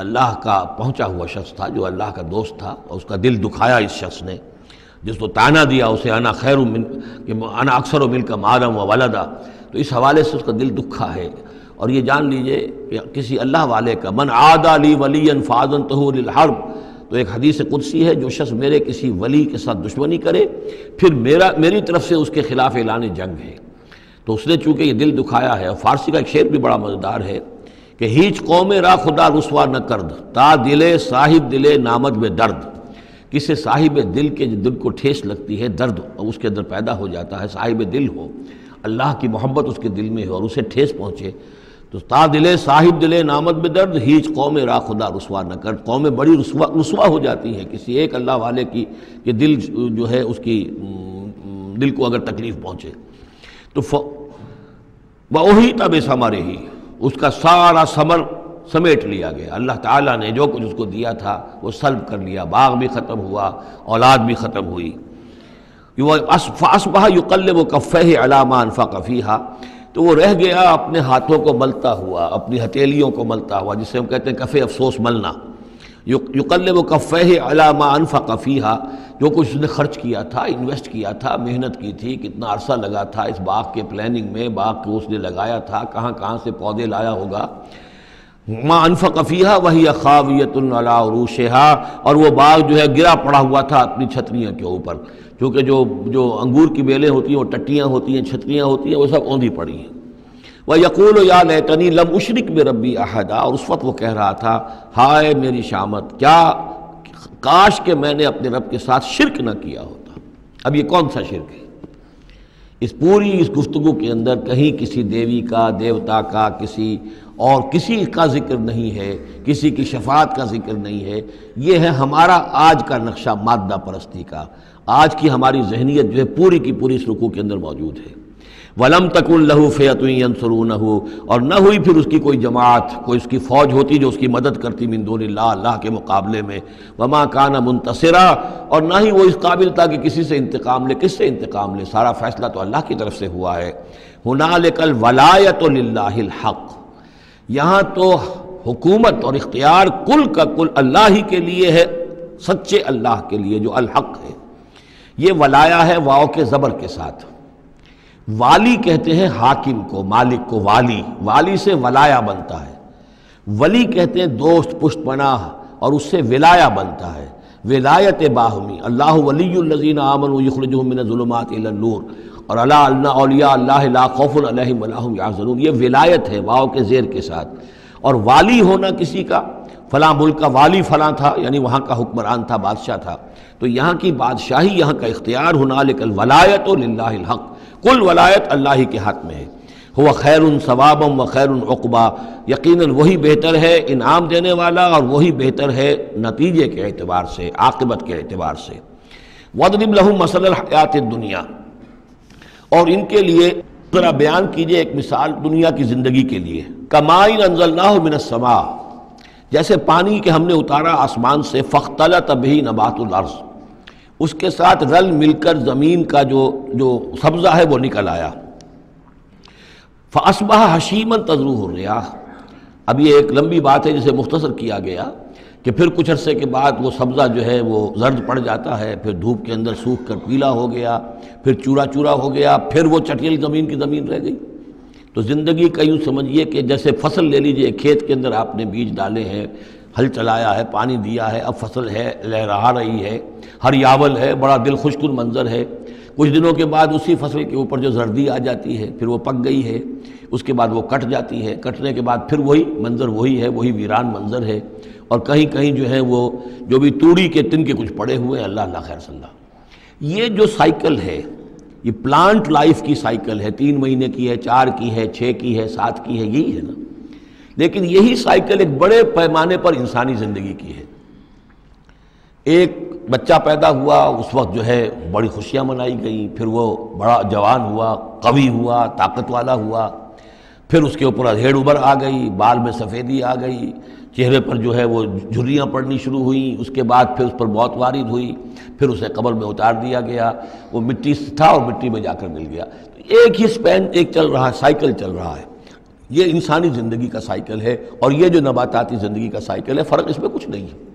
اللہ کا پہنچا ہوا شخص تھا، جو اللہ کا دوست تھا، اور اس کا دل دکھایا اس شخص نے، جس کو تانا دیا اسے انا خیر من کہ انا اکثر منک مالا و ولدا، تو اس حوالے سے اس کا دل دکھا ہے۔ اور یہ جان لیجئے کہ کسی اللہ والے کا من عادى لی ولیا فاذنته للحرب، تو ایک حدیث قدسی ہے، جو شخص میرے کسی ولی کے ساتھ دشمنی کرے پھر میری طرف سے اس کے خلاف اعلان جنگ ہے۔ تو اس نے چونکہ یہ دل دکھایا ہے، اور فارسی کا ایک شعر بھی بڑا مزیدار ہے کہ ہیچ قوم را خدا رسوا نہ کرد، تا دلے صاحب دلے نامد میں درد، کسی صاحب دل کے دل کو ٹھیس لگتی ہے، درد اس کے اندر پیدا ہو جاتا ہے، صاحب دل ہو، اللہ کی محبت اس کے دل میں ہو اور اسے ٹھیس پہنچے، تو تا دلے صاحب دلے نامد میں درد، ہیچ قوم را خدا رسوا نہ کرد، قومیں بڑی رسوا ہو جاتی ہیں کسی ایک اللہ والے کی کہ دل جو ہے اس کی دل کو اگر تکلیف پہنچے۔ تو وَأُحِيطَ بِثَمَرِهِ، اس کا سارا ثمر سمیٹ لیا گیا، اللہ تعالیٰ نے جو کچھ اس کو دیا تھا وہ سلب کر لیا، باغ بھی ختم ہوا، اولاد بھی ختم ہوئی۔ فَأَصْبَحَ يُقَلِّبُ كَفَّيْهِ عَلَىٰ مَا أَنفَقَ فِيهَا، تو وہ رہ گیا اپنے ہاتھوں کو ملتا ہوا، اپنی ہتھیلیوں کو ملتا ہوا، جسے ہم کہتے ہیں کفِ افسوس ملنا۔ یقلب کفیہ علی ما انفق فیہا، جو کچھ اس نے خرچ کیا تھا، انویسٹ کیا تھا، محنت کی تھی، کتنا عرصہ لگا تھا اس باغ کے پلاننگ میں، باغ کو اس نے لگایا تھا، کہاں کہاں سے پودے لایا ہوگا، ما انفق فیہا وہی خاویۃ علی عروشہا، اور وہ باغ جو ہے گرا پڑا ہوا تھا اپنی چھتریاں کے اوپر، کیونکہ جو انگور کی بیلیں ہوتی ہیں وہ ٹٹیاں ہوتی ہیں، چھتریاں ہوتی ہیں، وہ سب اوندھی پڑی ہیں۔ وَيَقُولُ يَا لَيْتَنِي لَمْ أُشْرِكْ بِرَبِّي أَحَدًا، اور اس وقت وہ کہہ رہا تھا ہائے میری شامت، کیا کاش کہ میں نے اپنے رب کے ساتھ شرک نہ کیا ہوتا۔ اب یہ کون سا شرک ہے؟ اس گفتگو کے اندر کہیں کسی دیوی کا، دیوتا کا، کسی کا ذکر نہیں ہے، کسی کی شفاعت کا ذکر نہیں ہے۔ یہ ہے ہمارا آج کا نقشہ مادہ پرستی کا، آج کی ہماری ذہنیت جو ہے پوری کی پوری اس رکوع کے اندر موجود ہے۔ وَلَمْ تَكُنْ لَهُ فِئَةٌ يَنْصُرُونَهُ، اور نہ ہوئی پھر اس کی کوئی جماعت، کوئی اس کی فوج ہوتی جو اس کی مدد کرتی من دون اللہ، اللہ کے مقابلے میں۔ وَمَا كَانَ مُنْتَصِرًا، اور نہ ہی وہ اس قابل تھا کہ کسی سے انتقام لے۔ کس سے انتقام لے؟ سارا فیصلہ تو اللہ کی طرف سے ہوا ہے۔ هُنَالِكَ الْوَلَایَةُ لِلَّهِ الْحَقِّ، یہاں تو حکومت اور اختیار کل کا کل اللہ ہی کے لیے ہے، سچے اللہ کے لیے جو الحق ہے۔ یہ ولایا ہے واو کے زبر کے ساتھ۔ والی کہتے ہیں حاکم کو، مالک کو والی سے ولایا بنتا ہے۔ ولی کہتے ہیں دوست، پشت پناہ، اور اس سے ولایا بنتا ہے، ولایت باہمی۔ اللہ ولی الذین آمنوا یخرجہم من الظلمات الی النور، اور الا ان اولیاء اللہ لا خوف علیہم ولا ہم یحزنون، یہ ولایت ہے واو کے زیر کے ساتھ۔ اور والی ہونا کسی کا، فلاں ملک کا والی فلاں تھا، یعنی وہاں کا حکمران تھا، بادشاہ تھا، تو یہاں کی بادشاہی، یہاں کا اختیار، ہنالک الولایۃ للہ الحق، کل ولایت اللہ ہی کے ہاتھ میں ہے۔ ہوا خیر ثوابا و خیر عقبا، یقیناً وہی بہتر ہے انعام دینے والا، اور وہی بہتر ہے نتیجے کے اعتبار سے، عاقبت کے اعتبار سے۔ وَاضْرِبْ لَهُم مَثَلَ الْحَیَاةِ الدُّنْیَا، اور ان کے لیے ذرا بیان کیجئے ایک مثال دنیا کی زندگی کے لیے۔ کَمَاءٍ أَنزَلْنَاهُ مِنَ السَّمَاءِ، جیسے پانی کہ ہم نے اتارا آسمان سے، فَاخْتَلَطَ بِهِ نَبَاتُ الْأَرْضِ، اس کے ساتھ رل مل کر زمین کا جو سبزہ ہے وہ نکل آیا۔ فَأَصْبَحَ حَشِيمًا تَذْرُوهُ الرِّيَاحُ، اب یہ ایک لمبی بات ہے جسے مختصر کیا گیا کہ پھر کچھ عرصے کے بعد وہ سبزہ جو ہے وہ زرد پڑ جاتا ہے، پھر دھوپ کے اندر سوکھ کر پیلا ہو گیا، پھر چورا چورا ہو گیا، پھر وہ چٹیل زمین کی زمین رہ گئی۔ تو زندگی کا یوں سمجھیے کہ جیسے فصل لے لیجئے، کھیت کے اندر آپ نے بیج ڈالے ہیں، ہل چلایا ہے، پانی دیا ہے، اب فصل ہے، لہرا رہی ہے، ہریاول ہے، بڑا دل خوش کن منظر ہے۔ کچھ دنوں کے بعد اسی فصل کے اوپر جو زردی آ جاتی ہے، پھر وہ پک گئی ہے، اس کے بعد وہ کٹ جاتی ہے، کٹنے کے بعد پھر وہی منظر وہی ہے، وہی ویران منظر ہے، اور کہیں کہیں جو ہے وہ جو بھی توڑی کے تن کے کچھ پڑے ہوئے ہیں، اللہ اللہ خیر صلی اللہ۔ یہ جو سائیکل ہے، یہ پلانٹ لائف کی سائیکل ہے، 3 مہینے کی ہے، 4 کی ہے، 6 کی ہے، 7 کی ہے، یہی ہے نا۔ لیکن یہی سائیکل ایک بڑے پیمانے پر انسانی زندگی کی ہے۔ ایک بچہ پیدا ہوا، اس وقت جو ہے بڑی خوشیاں منائی گئیں، پھر وہ بڑا جوان ہوا، قوی ہوا، طاقت والا ہوا، پھر اس کے اوپر ادھیڑ ابھر آ گئی، بال میں سفیدی آ گئی، چہرے پر جو ہے وہ جھریاں پڑنی شروع ہوئیں، اس کے بعد پھر اس پر موت وارد ہوئی، پھر اسے قبر میں اتار دیا گیا، وہ مٹی سے تھا اور مٹی میں جا کر مل گیا۔ ایک ہی سپین ایک چل رہا ہے، سائیکل چل رہا ہے۔ یہ انسانی زندگی کا سائیکل ہے، اور یہ جو نباتاتی زندگی کا سائیکل ہے، فرق اس میں کچھ نہیں ہے۔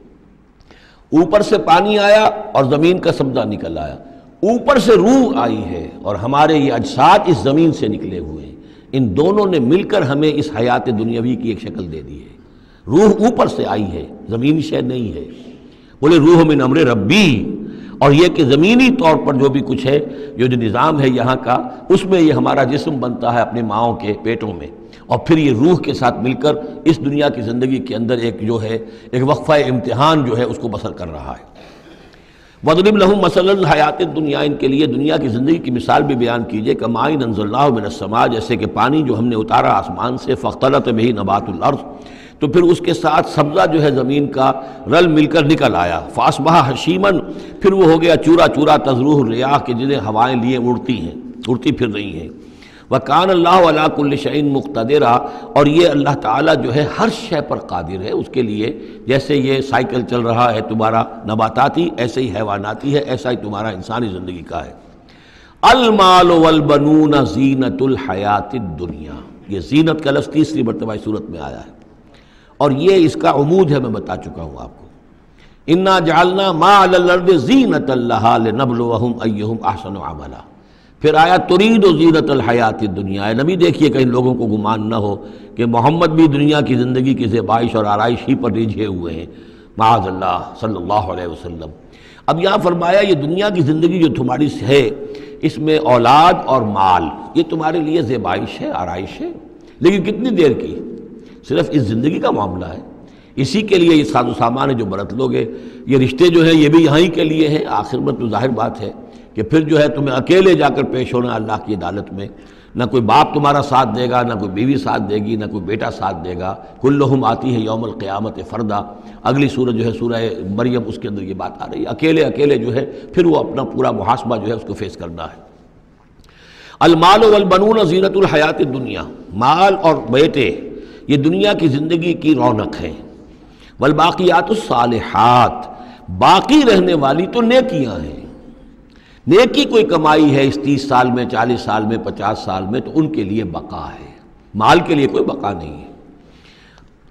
اوپر سے پانی آیا اور زمین کا سبزہ نکل آیا، اوپر سے روح آئی ہے، اور ہمارے یہ اجساد اس زمین سے نکلے ہوئے ہیں۔ ان دونوں نے مل کر ہمیں اس حیات دنیاوی کی ایک شکل دے دی ہے۔ روح اوپر سے آئی ہے، زمینی شے نہیں ہے۔ بولے روح من امر ربی، اور یہ کہ زمینی طور پر جو بھی کچھ ہے، جو نظام ہے یہاں کا، اس میں یہ ہمارا جسم بنتا ہے اپنے ماؤں کے پیٹوں میں، اور پھر یہ روح کے ساتھ مل کر اس دنیا کی زندگی کے اندر ایک جو ہے ایک وقفہ امتحان جو ہے اس کو بسر کر رہا ہے۔ وَاضْرِبْ لَهُم مَثَلَ الْحَیَاةِ الدُّنْیَا، ان کے لیے دنیا کی زندگی کی مثال بھی بیان کیجئے، کَمَاءٍ أَنزَلْنَاهُ مِنَ السَّمَاءِ، جیسے کہ پانی جو ہم نے اتارا آسمان سے، فَاخْتَلَطَ بِهِ نَبَاتُ الْأَرْضِ، تو پھر اس کے ساتھ سبزہ جو ہے زمین کا رل مل کر نکل آیا، فَأَصْبَحَ حَشِيمًا، پھر وہ ہو گیا چورا چورا، تَذْرُوهُ الرِّيَاحُ، کہ جنہیں ہوائیں لیے اڑتی ہیں، اڑتی پھر رہی ہیں۔ وَكَانَ اللَّهُ عَلَىٰ كُلِّ شَيْءٍ مُقْتَدِرًا، اور یہ اللہ تعالیٰ جو ہے ہر شے پر قادر ہے، اس کے لیے جیسے یہ سائیکل چل رہا ہے تمہارا نباتاتی، ایسے ہی حیواناتی ہے، ایسا ہی تمہارا انسانی زندگی کا ہے۔ المال والبنون زینت الحیات الدنیا، یہ زینت کا لفظ 3 مرتبہ اس صورت میں آیا ہے، اور یہ اس کا عمود ہے، میں بتا چکا ہوں آپ کو۔ انا جعلنا ما علی الارض زینۃ لہا لنبلوہم ایہم احسن عملا۔ پھر آیا ترید و زینت الحیات الدنیا، اے نبی دیکھیے کہیں لوگوں کو گمان نہ ہو کہ محمد بھی دنیا کی زندگی کی زیبائش اور آرائش ہی پر ریجھے ہوئے ہیں، معاذ اللہ صلی اللہ علیہ وسلم۔ اب یہاں فرمایا یہ دنیا کی زندگی جو تمہاری ہے، اس میں اولاد اور مال یہ تمہارے لیے زیبائش ہے، آرائش ہے، لیکن کتنی دیر کی؟ صرف اس زندگی کا معاملہ ہے، اسی کے لیے یہ ساز و سامان ہے جو برت لوگے، یہ رشتے جو ہیں یہ بھی یہاں ہی کے لیے ہیں۔ آخر میں تو ظاہر بات ہے کہ پھر جو ہے تمہیں اکیلے جا کر پیش ہونا اللہ کی عدالت میں، نہ کوئی باپ تمہارا ساتھ دے گا، نہ کوئی بیوی ساتھ دے گی، نہ کوئی بیٹا ساتھ دے گا۔ کلہم آتی ہے یوم القیامت فردا، اگلی سورہ جو ہے سورہ مریم، اس کے اندر یہ بات آ رہی ہے، اکیلے جو ہے پھر وہ اپنا پورا محاسبہ جو ہے اس کو فیس کرنا ہے۔ المال والبنون زینت الحیات الدنیا، مال اور بیٹے یہ دنیا کی زندگی کی رونق ہیں۔ والباقیات الصالحات، باقی رہنے والی تو نیکیاں ہیں۔ نیکی کوئی کمائی ہے اس 30 سال میں، 40 سال میں، 50 سال میں، تو ان کے لیے بقا ہے، مال کے لیے کوئی بقا نہیں ہے۔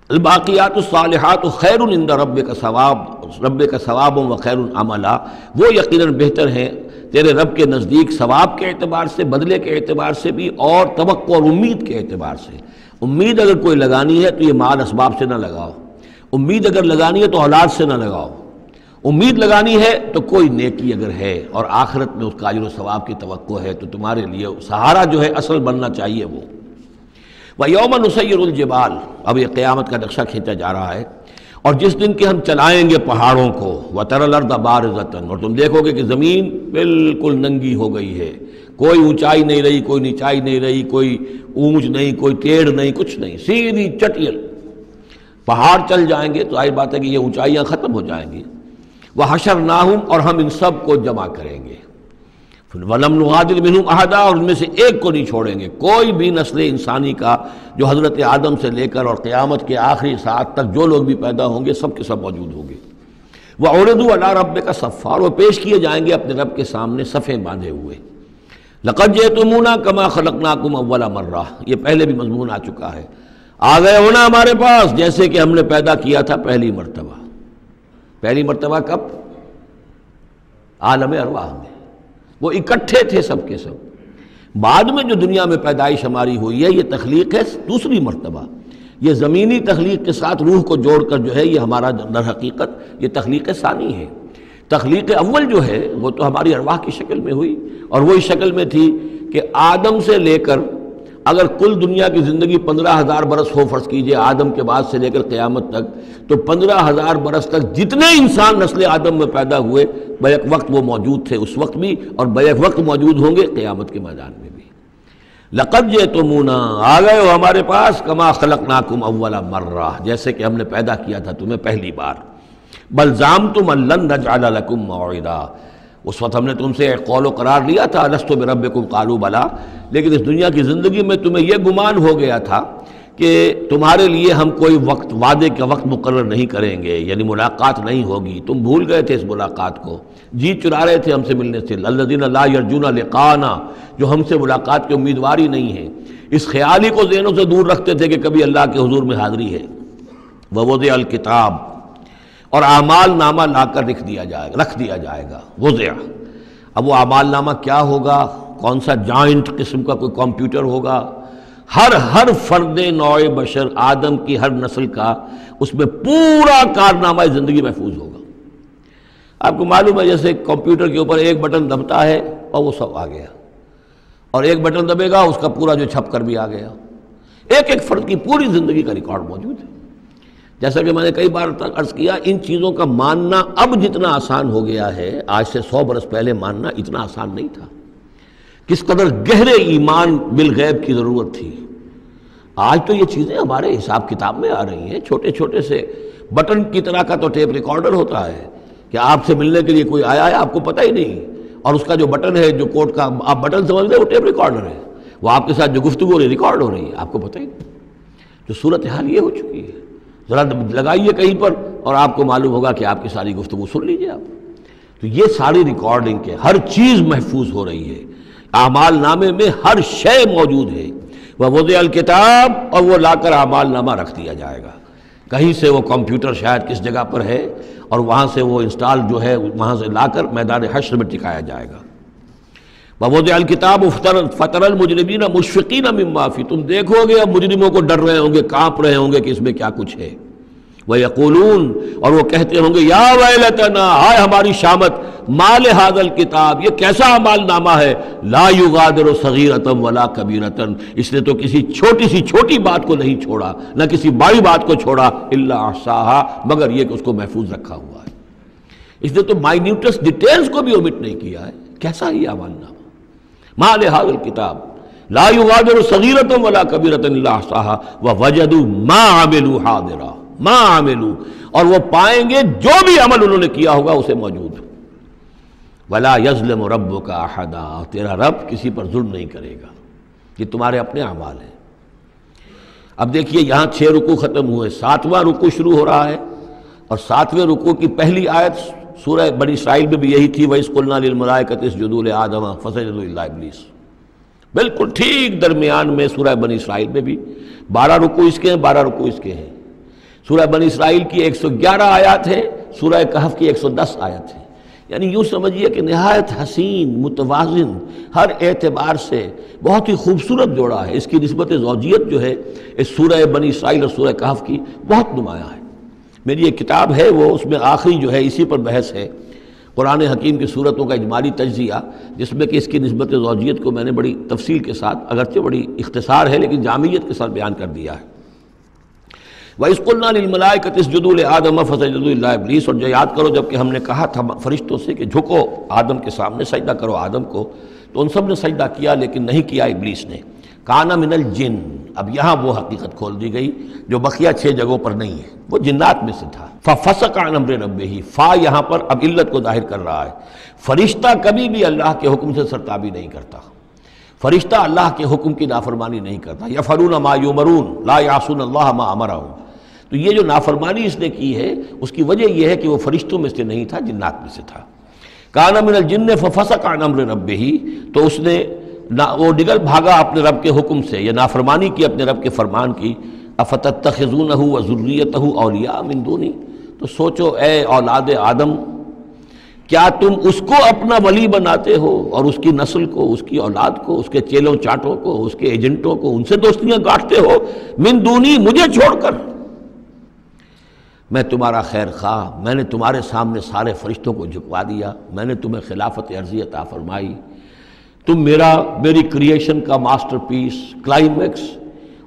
الباقیات الصالحات خیر عند ربک ثواب و خیر عملا، وہ یقیناً بہتر ہیں تیرے رب کے نزدیک ثواب کے اعتبار سے، بدلے کے اعتبار سے بھی، اور توقع اور امید کے اعتبار سے۔ امید اگر کوئی لگانی ہے تو یہ مال اسباب سے نہ لگاؤ، امید اگر لگانی ہے تو اولاد سے نہ لگاؤ، امید لگانی ہے تو کوئی نیکی اگر ہے اور آخرت میں اس کا اجر و ثواب کی توقع ہے تو تمہارے لیے سہارا جو ہے اصل بننا چاہیے وہ۔ وَيَوْمَ نُسَيِّرُ الْجِبَالَ، اب یہ قیامت کا نقشہ کھینچا جا رہا ہے، اور جس دن کہ ہم چلائیں گے پہاڑوں کو، وَتَرَى الْأَرْضَ بَارِزَةً، اور تم دیکھو گے کہ زمین بالکل ننگی ہو گئی ہے، کوئی اونچائی نہیں رہی، کوئی نیچائی نہیں رہی، کوئی اونچ نہیں، کوئی ٹیڑھ نہیں، کچھ نہیں، سیدھی چٹیل۔ پہاڑ چل جائیں گے تو ظاہر بات ہے کہ یہ اونچائیاں ختم ہو جائیں گی۔ وَحَشَرْنَاهُمْ، اور ہم ان سب کو جمع کریں گے، وَلَمْ نُغَادِرْ مِنْهُمْ أَحَدًا، اور ان میں سے ایک کو نہیں چھوڑیں گے، کوئی بھی نسل انسانی کا جو حضرت آدم سے لے کر اور قیامت کے آخری ساعت تک جو لوگ بھی پیدا ہوں گے سب کے سب موجود ہوں گے۔ وَعُرِضُوا عَلَىٰ رَبِّكَ صَفًّا، وہ پیش کیے جائیں گے اپنے رب کے سامنے صفیں باندھے ہوئے۔ لَقَدْ جِئْتُمُونَا كَمَا خَلَقْنَاكُمْ أَوَّلَ مَرَّةٍ، یہ پہلے بھی مضمون آ چکا ہے، آ گئے ہونا ہمارے پاس جیسے کہ ہم نے پیدا کیا تھا پہلی مرتبہ۔ پہلی مرتبہ کب؟ عالم ارواح میں، وہ اکٹھے تھے سب کے سب۔ بعد میں جو دنیا میں پیدائش ہماری ہوئی ہے یہ تخلیق ہے دوسری مرتبہ، یہ زمینی تخلیق کے ساتھ روح کو جوڑ کر جو ہے یہ ہمارا در حقیقت یہ تخلیق ثانی ہے۔ تخلیق اول جو ہے وہ تو ہماری ارواح کی شکل میں ہوئی، اور وہ اس شکل میں تھی کہ آدم سے لے کر اگر کل دنیا کی زندگی 15,000 برس ہو، فرض کیجئے آدم کے بعد سے لے کر قیامت تک، تو 15,000 برس تک جتنے انسان نسل آدم میں پیدا ہوئے بیک وقت وہ موجود تھے اس وقت بھی، اور بیک وقت موجود ہوں گے قیامت کے میدان میں بھی۔ لَقَدْ جِئْتُمُونَا، آ گئے ہو ہمارے پاس، كَمَا خَلَقْنَاكُمْ أَوَّلَ مَرَّةٍ، جیسے کہ ہم نے پیدا کیا تھا تمہیں پہلی بار۔ بَلْ زَعَمْتُمْ أَن لَّن نَّجْعَلَ لَكُم مَّوْعِدًا، اس وقت ہم نے تم سے ایک قول و قرار لیا تھا، لست بربکم قالوا بلا، لیکن اس دنیا کی زندگی میں تمہیں یہ گمان ہو گیا تھا کہ تمہارے لیے ہم کوئی وقت، وعدے کا وقت مقرر نہیں کریں گے، یعنی ملاقات نہیں ہوگی، تم بھول گئے تھے اس ملاقات کو، جی چرا رہے تھے ہم سے ملنے سے۔ الذین لا یرجون لقاءنا، جو ہم سے ملاقات کی امیدوار ہی نہیں ہے، اس خیال ہی کو ذہنوں سے دور رکھتے تھے کہ کبھی اللہ کے حضور میں حاضری ہے۔ ووضع الکتاب، اور اعمال نامہ لا کر رکھ دیا جائے گا، وضع۔ اب وہ اعمال نامہ کیا ہوگا؟ کون سا جائنٹ قسم کا کوئی کمپیوٹر ہوگا؟ ہر فرد نوع بشر، آدم کی ہر نسل کا اس میں پورا کارنامہ زندگی محفوظ ہوگا۔ آپ کو معلوم ہے جیسے کمپیوٹر کے اوپر ایک بٹن دبتا ہے اور وہ سب آ گیا، اور ایک بٹن دبے گا اس کا پورا جو چھپ کر بھی آ گیا۔ ایک ایک فرد کی پوری زندگی کا ریکارڈ موجود ہے۔ جیسا کہ میں نے کئی بار عرض کیا، ان چیزوں کا ماننا اب جتنا آسان ہو گیا ہے، آج سے 100 برس پہلے ماننا اتنا آسان نہیں تھا۔ کس قدر گہرے ایمان بالغیب کی ضرورت تھی۔ آج تو یہ چیزیں ہمارے حساب کتاب میں آ رہی ہیں، چھوٹے چھوٹے سے بٹن کی طرح کا تو ٹیپ ریکارڈر ہوتا ہے کہ آپ سے ملنے کے لیے کوئی آیا ہے آپ کو پتہ ہی نہیں، اور اس کا جو بٹن ہے جو کوٹ کا آپ بٹن سمجھ لیں وہ ٹیپ ریکارڈر ہے، وہ آپ کے ساتھ جو گفتگو ہو رہی ریکارڈ ہو رہی ہے، آپ کو پتہ ہی نہیں۔ جو صورتحال یہ ہو چکی ہے، ذرا لگائیے کہیں پر اور آپ کو معلوم ہوگا کہ آپ کی ساری گفتگو سن لیجئے آپ۔ تو یہ ساری ریکارڈنگ کے ہر چیز محفوظ ہو رہی ہے، اعمال نامے میں ہر شے موجود ہے۔ ووضع الکتاب، اور وہ لا کر اعمال نامہ رکھ دیا جائے گا، کہیں سے وہ کمپیوٹر شاید کس جگہ پر ہے اور وہاں سے وہ انسٹال جو ہے وہاں سے لا کر میدان حشر میں ٹکایا جائے گا۔ وَوُضِعَ الْكِتَابُ فَتَرَى الْمُجْرِمِينَ مُشْفِقِينَ مِمَّا فِيهِ، تم دیکھو گے اب مجرموں کو ڈر رہے ہوں گے، کانپ رہے ہوں گے کہ اس میں کیا کچھ ہے۔ وَيَقُولُونَ، اور وہ کہتے ہوں گے یا ویلتنا، ہائے ہماری شامت، مَا لِهَذَا الْكِتَابِ، یہ کیسا اعمال نامہ ہے، لَا يُغَادِرُ صَغِيرَةً وَلَا كَبِيرَةً، اس نے تو کسی چھوٹی سی چھوٹی بات کو نہیں چھوڑا، نہ کسی بڑی بات کو چھوڑا، إِلَّا أَحْصَاهَا، مگر یہ کہ اس کو محفوظ رکھا ہوا ہے۔ اس نے تو مائنیوٹس ڈیٹیلز کو بھی اومٹ نہیں کیا ہے۔ کیسا یہ اعمال نامہ، مَا لِهَذَا الْكِتَابِ لَا يُغَادِرُ صَغِيرَةً وَلَا كَبِيرَةً إِلَّا أَحْصَاهَا وَوَجَدُوا مَا عَمِلُوا حَاضِرًا، ما عملوا، اور وہ پائیں گے جو بھی عمل انہوں نے کیا ہوگا اسے موجود۔ ولا یظلم ربک احدا، تیرا رب کسی پر ظلم نہیں کرے گا، یہ تمہارے اپنے اعمال ہیں۔ اب دیکھیے یہاں 6 رکوع ختم ہوئے، 7واں رکوع شروع ہو رہا ہے، اور 7ویں رکوع کی پہلی آیت سورہ بنی اسرائیل میں بھی یہی تھی، وَإِذْ قُلْنَا لِلْمَلَائِكَةِ اسْجُدُوا لِآدَمَ فَسَجَدُوا إِلَّا إِبْلِيسَ، بالکل ٹھیک درمیان میں سورہ بنی اسرائیل میں بھی 12 رکوع اس کے ہیں، 12 رکوع اس کے ہیں۔ سورہ بنی اسرائیل کی 111 آیات ہیں، سورہ کہف کی 110 آیات ہیں، یعنی یوں سمجھیے کہ نہایت حسین، متوازن، ہر اعتبار سے بہت ہی خوبصورت جوڑا ہے۔ اس کی نسبت زوجیت جو ہے اس سورہ بنی اسرائیل اور سورہ کہف کی بہت نمایاں ہے۔ میری ایک کتاب ہے، وہ اس میں آخری جو ہے اسی پر بحث ہے، قرآن حکیم کی صورتوں کا اجمالی تجزیہ، جس میں کہ اس کی نسبت زوجیت کو میں نے بڑی تفصیل کے ساتھ، اگرچہ بڑی اختصار ہے لیکن جامعیت کے ساتھ بیان کر دیا ہے۔ وَإِذْ قُلْنَا لِلْمَلَائِكَةِ اسْجُدُوا لِآدَمَ فَسَجَدُوا إِلَّا إِبْلِيسَ، اور جو یاد کرو جب کہ ہم نے کہا تھا فرشتوں سے کہ جھکو آدم کے سامنے، سجدہ کرو آدم کو، تو ان سب نے سجدہ کیا لیکن نہیں کیا ابلیس نے۔ کَانَ مِنَ الْجِنِّ، اب یہاں وہ حقیقت کھول دی گئی جو بقیہ 6 جگہوں پر نہیں ہے، وہ جنات میں سے تھا۔ فَفَسَقَ عَنْ أَمْرِ رَبِّهِ، فا یہاں پر اب علت کو ظاہر کر رہا ہے، فرشتہ کبھی بھی اللہ کے حکم سے سرتابی نہیں کرتا، فرشتہ اللہ کے حکم کی نافرمانی نہیں کرتا۔ یفعلون ما یؤمرون لا یعصون اللہ ما امرہم، تو یہ جو نافرمانی اس نے کی ہے اس کی وجہ یہ ہے کہ وہ فرشتوں میں سے نہیں تھا، جنات میں سے تھا۔ کان من الجن ففسق عن امر ربہ، تو اس نے وہ نگل بھاگا اپنے رب کے حکم سے، یہ نافرمانی کی اپنے رب کے فرمان کی۔ افتتخذونہ وذریتہ اولیاء من دونی، تو سوچو اے اولاد آدم، کیا تم اس کو اپنا ولی بناتے ہو اور اس کی نسل کو، اس کی اولاد کو، اس کے چیلوں چاٹوں کو، اس کے ایجنٹوں کو، ان سے دوستیاں گاٹتے ہو، من دونی، مجھے چھوڑ کر۔ میں تمہارا خیر خواہ، میں نے تمہارے سامنے سارے فرشتوں کو جھکوا دیا، میں نے تمہیں خلافت عرضی عطا فرمائی، تم میری کریشن کا ماسٹر پیس، کلائمیکس،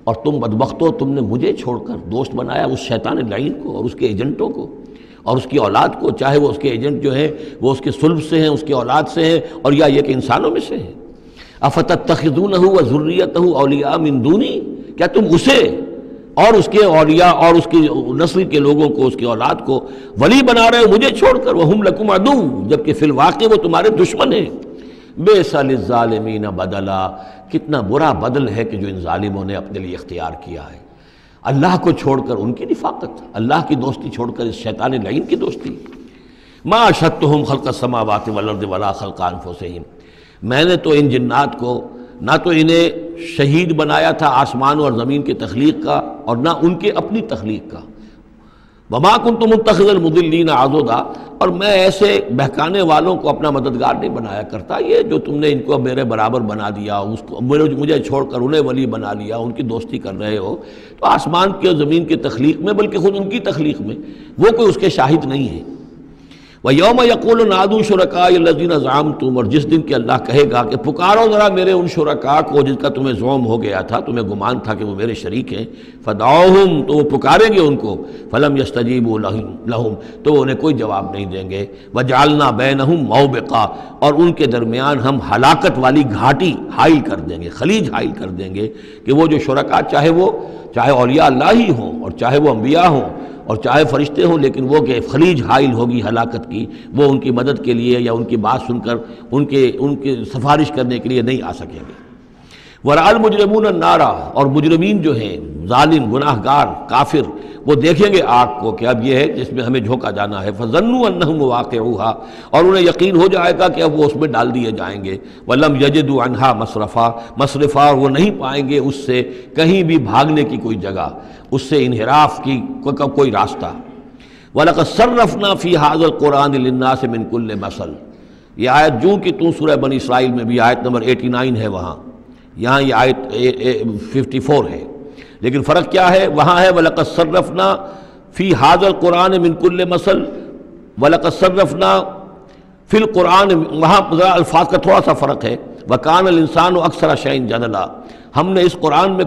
اور تم بدبختو، تم نے مجھے چھوڑ کر دوست بنایا اس شیطان لعین کو اور اس کے ایجنٹوں کو اور اس کی اولاد کو، چاہے وہ اس کے ایجنٹ جو ہیں وہ اس کے صلب سے ہیں، اس کی اولاد سے ہیں، اور یا یہ کہ انسانوں میں سے ہیں۔ افتتخذونہ وذریتہ اولیاء من دونی، کیا تم اسے اور اس کے اولیاء اور اس کی نسل کے لوگوں کو، اس کی اولاد کو ولی بنا رہے ہو مجھے چھوڑ کر، وہم لکم عدو، جبکہ فی الواقع وہ تمہارے دشمن ہیں۔ بئس للظالمین بدلا، کتنا برا بدل ہے کہ جو ان ظالموں نے اپنے لیے اختیار کیا ہے، اللہ کو چھوڑ کر ان کی نفاقت، اللہ کی دوستی چھوڑ کر اس شیطان لعین کی دوستی۔ ما اشہدتہم خلق السماوات والارض ولا خلق انفسہم، میں نے تو ان جنات کو نہ تو انہیں شہید بنایا تھا آسمان اور زمین کی تخلیق کا، اور نہ ان کے اپنی تخلیق کا۔ وما کنت متخذ المضلین عضدا، اور میں ایسے بہکانے والوں کو اپنا مددگار نہیں بنایا کرتا، یہ جو تم نے ان کو میرے برابر بنا دیا، اس کو مجھے چھوڑ کر انہیں ولی بنا لیا، ان کی دوستی کر رہے ہو، تو آسمان کی اور زمین کی تخلیق میں بلکہ خود ان کی تخلیق میں وہ کوئی اس کے شاہد نہیں ہے۔ وَيَوْمَ يَقُولُ نَادُوا شُرَكَائِيَ الَّذِينَ زَعَمْتُمْ، اور جس دن کہ اللہ کہے گا کہ پکارو ذرا میرے ان شرکاء کو جن کا تمہیں زعم ہو گیا تھا، تمہیں گمان تھا کہ وہ میرے شریک ہیں، فَدْعُوهُمْ، تو وہ پکاریں گے ان کو، فَلَمْ يَسْتَجِيبُوا لَهُمْ، تو وہ انہیں کوئی جواب نہیں دیں گے، وَجَعَلْنَا بَيْنَهُمْ مَوْبِقًا، اور ان کے درمیان ہم ہلاکت والی گھاٹی حائل کر دیں گے، خلیج حائل کر دیں گے، کہ وہ جو شرکاء چاہے اولیاء اللہ ہی ہوں اور چاہے وہ انبیاء ہوں اور چاہے فرشتے ہوں، لیکن وہ کہ خلیج حائل ہوگی ہلاکت کی، وہ ان کی مدد کے لیے یا ان کی بات سن کر ان کے سفارش کرنے کے لیے نہیں آ سکیں گے۔ وَرَأَى الْمُجْرِمُونَ النَّارَ، اور مجرمین جو ہیں، ظالم، گناہ گار، کافر، وہ دیکھیں گے آگ کو کہ اب یہ ہے جس میں ہمیں جھونکا جانا ہے، فَظَنُّوا أَنَّهُمْ مُوَاقِعُوهَا، اور انہیں یقین ہو جائے گا کہ اب وہ اس میں ڈال دیے جائیں گے، وَلَمْ يَجِدُوا عَنْهَا مَصْرِفًا، اور وہ نہیں پائیں گے اس سے کہیں بھی بھاگنے کی کوئی جگہ، اس سے انحراف کی کوئی راستہ۔ وَلَقَدْ صَرَّفْنَا فِي هَذَا الْقُرْآنِ لِلنَّاسِ مِنْ كُلِّ مَثَلٍ، یہ آیت جو کہ تو سورہ بنی اسرائیل میں بھی آیت نمبر 89 ہے، وہاں یہاں یہ آیت 54 ہے، لیکن فرق کیا ہے؟ وہاں ہے وَلَقَدْ صَرَّفْنَا فِي هَذَا الْقُرْآنِ مِنْ كُلِّ مَثَلٍ، وَلَقَدْ صَرَّفْنَا فِي الْقُرْآنِ، وہاں ذرا الفاظ کا تھوڑا سا فرق ہے، وَكَانَ الْإِنسَانُ أَكْثَرَ شَيْءٍ جَدَلًا، ہم نے اس قرآن میں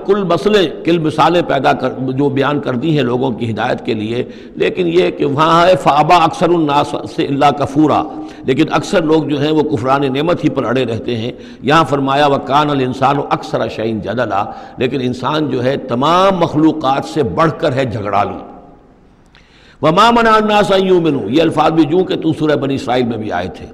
کل مثالیں پیدا کر جو بیان کر دی ہیں لوگوں کی ہدایت کے لیے، لیکن یہ کہ وہاں ہے فَأَبَى أَكْثَرُ النَّاسِ إِلَّا كَفُورًا، لیکن اکثر لوگ جو ہیں وہ کفران نعمت ہی پر اڑے رہتے ہیں۔ یہاں فرمایا وَكَانَ الْإِنسَانُ أَكْثَرَ شَيْءٍ جَدَلًا، لیکن انسان جو ہے تمام مخلوقات سے بڑھ کر ہے جھگڑالو۔ وَمَا مَنَعَ النَّاسَ أَن يُؤْمِنُوا، یہ الفاظ بھی جو کہ تو سورہ بنی اسرائیل میں بھی آئے تھے۔